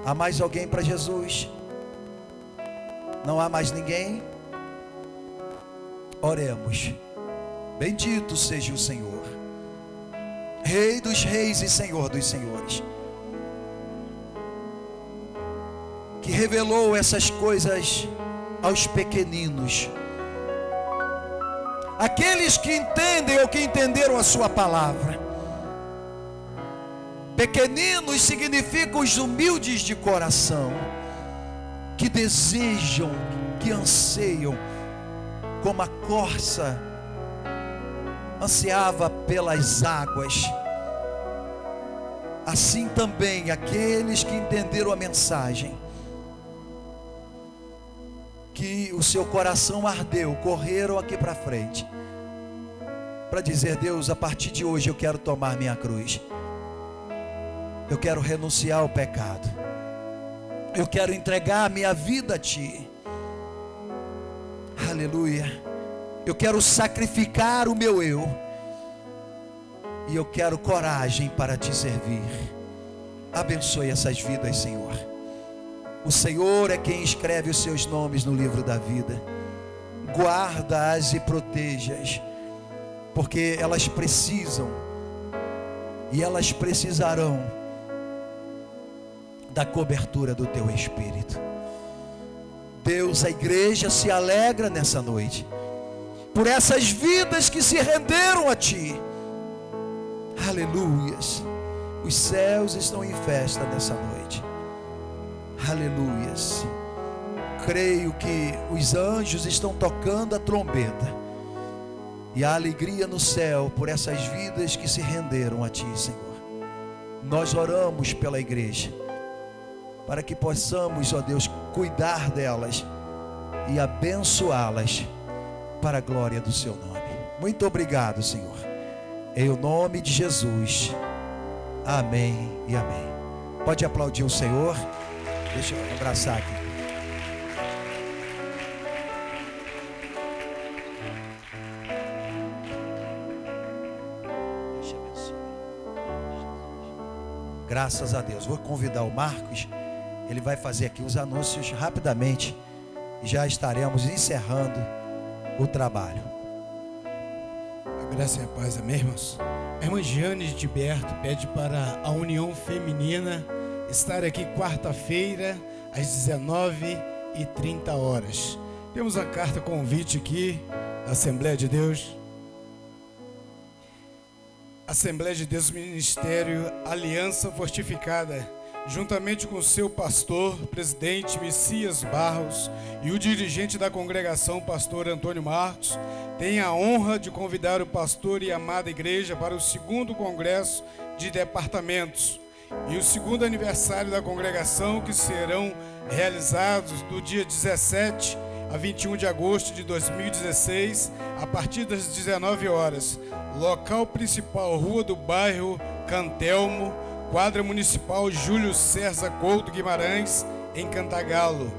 Há mais alguém para Jesus? Não há mais ninguém? Oremos. Bendito seja o Senhor, Rei dos reis e Senhor dos senhores, que revelou essas coisas aos pequeninos, aqueles que entendem ou que entenderam a sua palavra. Pequeninos significam os humildes de coração, que desejam, que anseiam, como a corça ansiava pelas águas. Assim também aqueles que entenderam a mensagem, que o seu coração ardeu, correram aqui para frente, para dizer: Deus, a partir de hoje eu quero tomar minha cruz. Eu quero renunciar ao pecado. Eu quero entregar a minha vida a Ti. Aleluia. Eu quero sacrificar o meu eu. E eu quero coragem para Te servir. Abençoe essas vidas, Senhor. O Senhor é quem escreve os seus nomes no livro da vida. Guarda-as e proteja-as, porque elas precisam e elas precisarão da cobertura do Teu Espírito. Deus, a igreja se alegra nessa noite por essas vidas que se renderam a Ti. Aleluias. Os céus estão em festa nessa noite. Aleluias. creio que os anjos estão tocando a trombeta. E a alegria no céu por essas vidas que se renderam a Ti, Senhor. Nós oramos pela igreja, para que possamos, ó Deus, cuidar delas e abençoá-las para a glória do Seu nome. Muito obrigado, Senhor. Em o nome de Jesus. Amém e amém. Pode aplaudir o Senhor. Deixa eu abraçar aqui. Graças a Deus. Vou convidar o Marcos. Ele vai fazer aqui os anúncios rapidamente. E já estaremos encerrando o trabalho. A graça e a paz, amém, irmãos? A irmã Giane de Tiberto pede para a União Feminina estar aqui quarta-feira às 19h30. Temos a carta convite aqui da Assembleia de Deus. Assembleia de Deus Ministério Aliança Fortificada, juntamente com seu pastor, presidente Messias Barros e o dirigente da congregação, pastor Antônio Marcos, tem a honra de convidar o pastor e amada igreja para o 2º Congresso de Departamentos e o 2º aniversário da congregação, que serão realizados do dia 17 a 21 de agosto de 2016, a partir das 19 horas. Local principal, Rua do Bairro Cantelmo, Quadra Municipal Júlio César Couto Guimarães, em Cantagalo.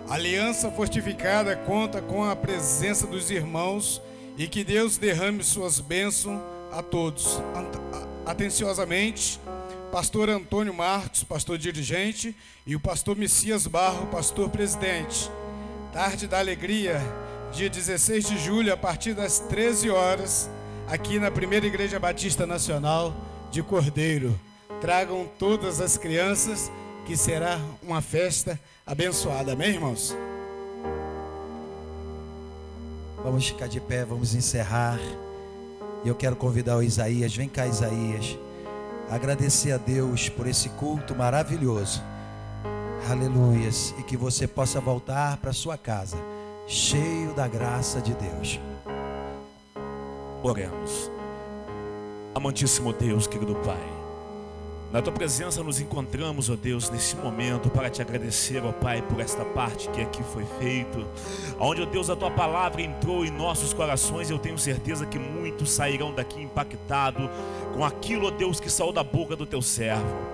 A Aliança Fortificada conta com a presença dos irmãos e que Deus derrame suas bênçãos a todos. Atenciosamente, pastor Antônio Marcos, pastor dirigente, e o pastor Messias Barro, pastor presidente. Tarde da Alegria, dia 16 de julho, a partir das 13 horas, aqui na Primeira Igreja Batista Nacional de Cordeiro. Tragam todas as crianças, que será uma festa abençoada. Amém, irmãos? Vamos ficar de pé, vamos encerrar. E eu quero convidar o Isaías. Vem cá, Isaías. Agradecer a Deus por esse culto maravilhoso. Aleluias. E que você possa voltar para sua casa cheio da graça de Deus. Oremos. Amantíssimo Deus, querido Pai, na Tua presença nos encontramos, ó Deus, nesse momento para Te agradecer, ó Pai, por esta parte que aqui foi feito, onde, ó Deus, a Tua palavra entrou em nossos corações. Eu tenho certeza que muitos sairão daqui impactados com aquilo, ó Deus, que saiu da boca do Teu servo.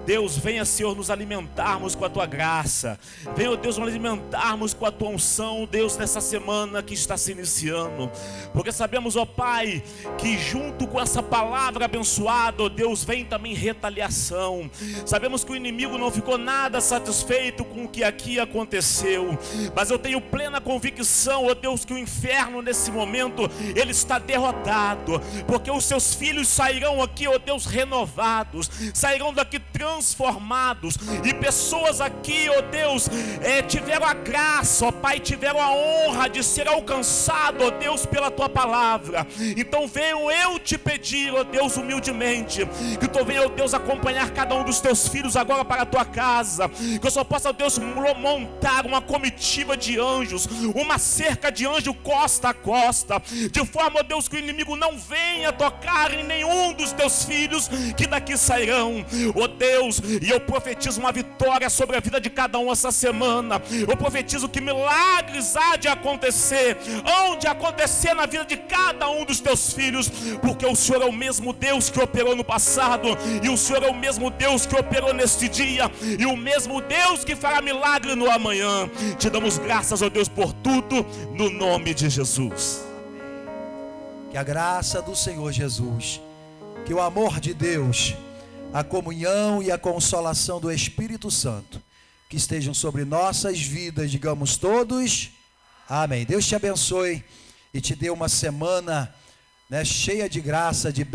Deus, venha, Senhor, nos alimentarmos com a Tua graça. Venha, ó Deus, nos alimentarmos com a Tua unção, Deus, nessa semana que está se iniciando. Porque sabemos, ó Pai, que junto com essa palavra abençoada, ó Deus, vem também retaliação. Sabemos que o inimigo não ficou nada satisfeito com o que aqui aconteceu. Mas eu tenho plena convicção, ó Deus, que o inferno nesse momento, ele está derrotado. Porque os seus filhos sairão aqui, ó Deus, renovados. Sairão daqui transformados, e pessoas aqui, ó Deus, tiveram a graça, ó Pai, tiveram a honra de ser alcançado, ó Deus, pela Tua palavra. Então venho eu te pedir, ó Deus, humildemente, que Tu venha, ó Deus, acompanhar cada um dos Teus filhos agora para a Tua casa, que eu só possa, ó Deus, montar uma comitiva de anjos, uma cerca de anjo costa a costa, de forma, ó Deus, que o inimigo não venha tocar em nenhum dos Teus filhos que daqui sairão, ó Deus. E eu profetizo uma vitória sobre a vida de cada um essa semana. Eu profetizo que milagres há de acontecer, hão de acontecer na vida de cada um dos Teus filhos, porque o Senhor é o mesmo Deus que operou no passado, e o Senhor é o mesmo Deus que operou neste dia, e o mesmo Deus que fará milagre no amanhã. Te damos graças, ó Deus, por tudo, no nome de Jesus. Que a graça do Senhor Jesus, que o amor de Deus, a comunhão e a consolação do Espírito Santo, que estejam sobre nossas vidas, digamos todos, amém. Deus te abençoe e te dê uma semana, cheia de graça, de bênção.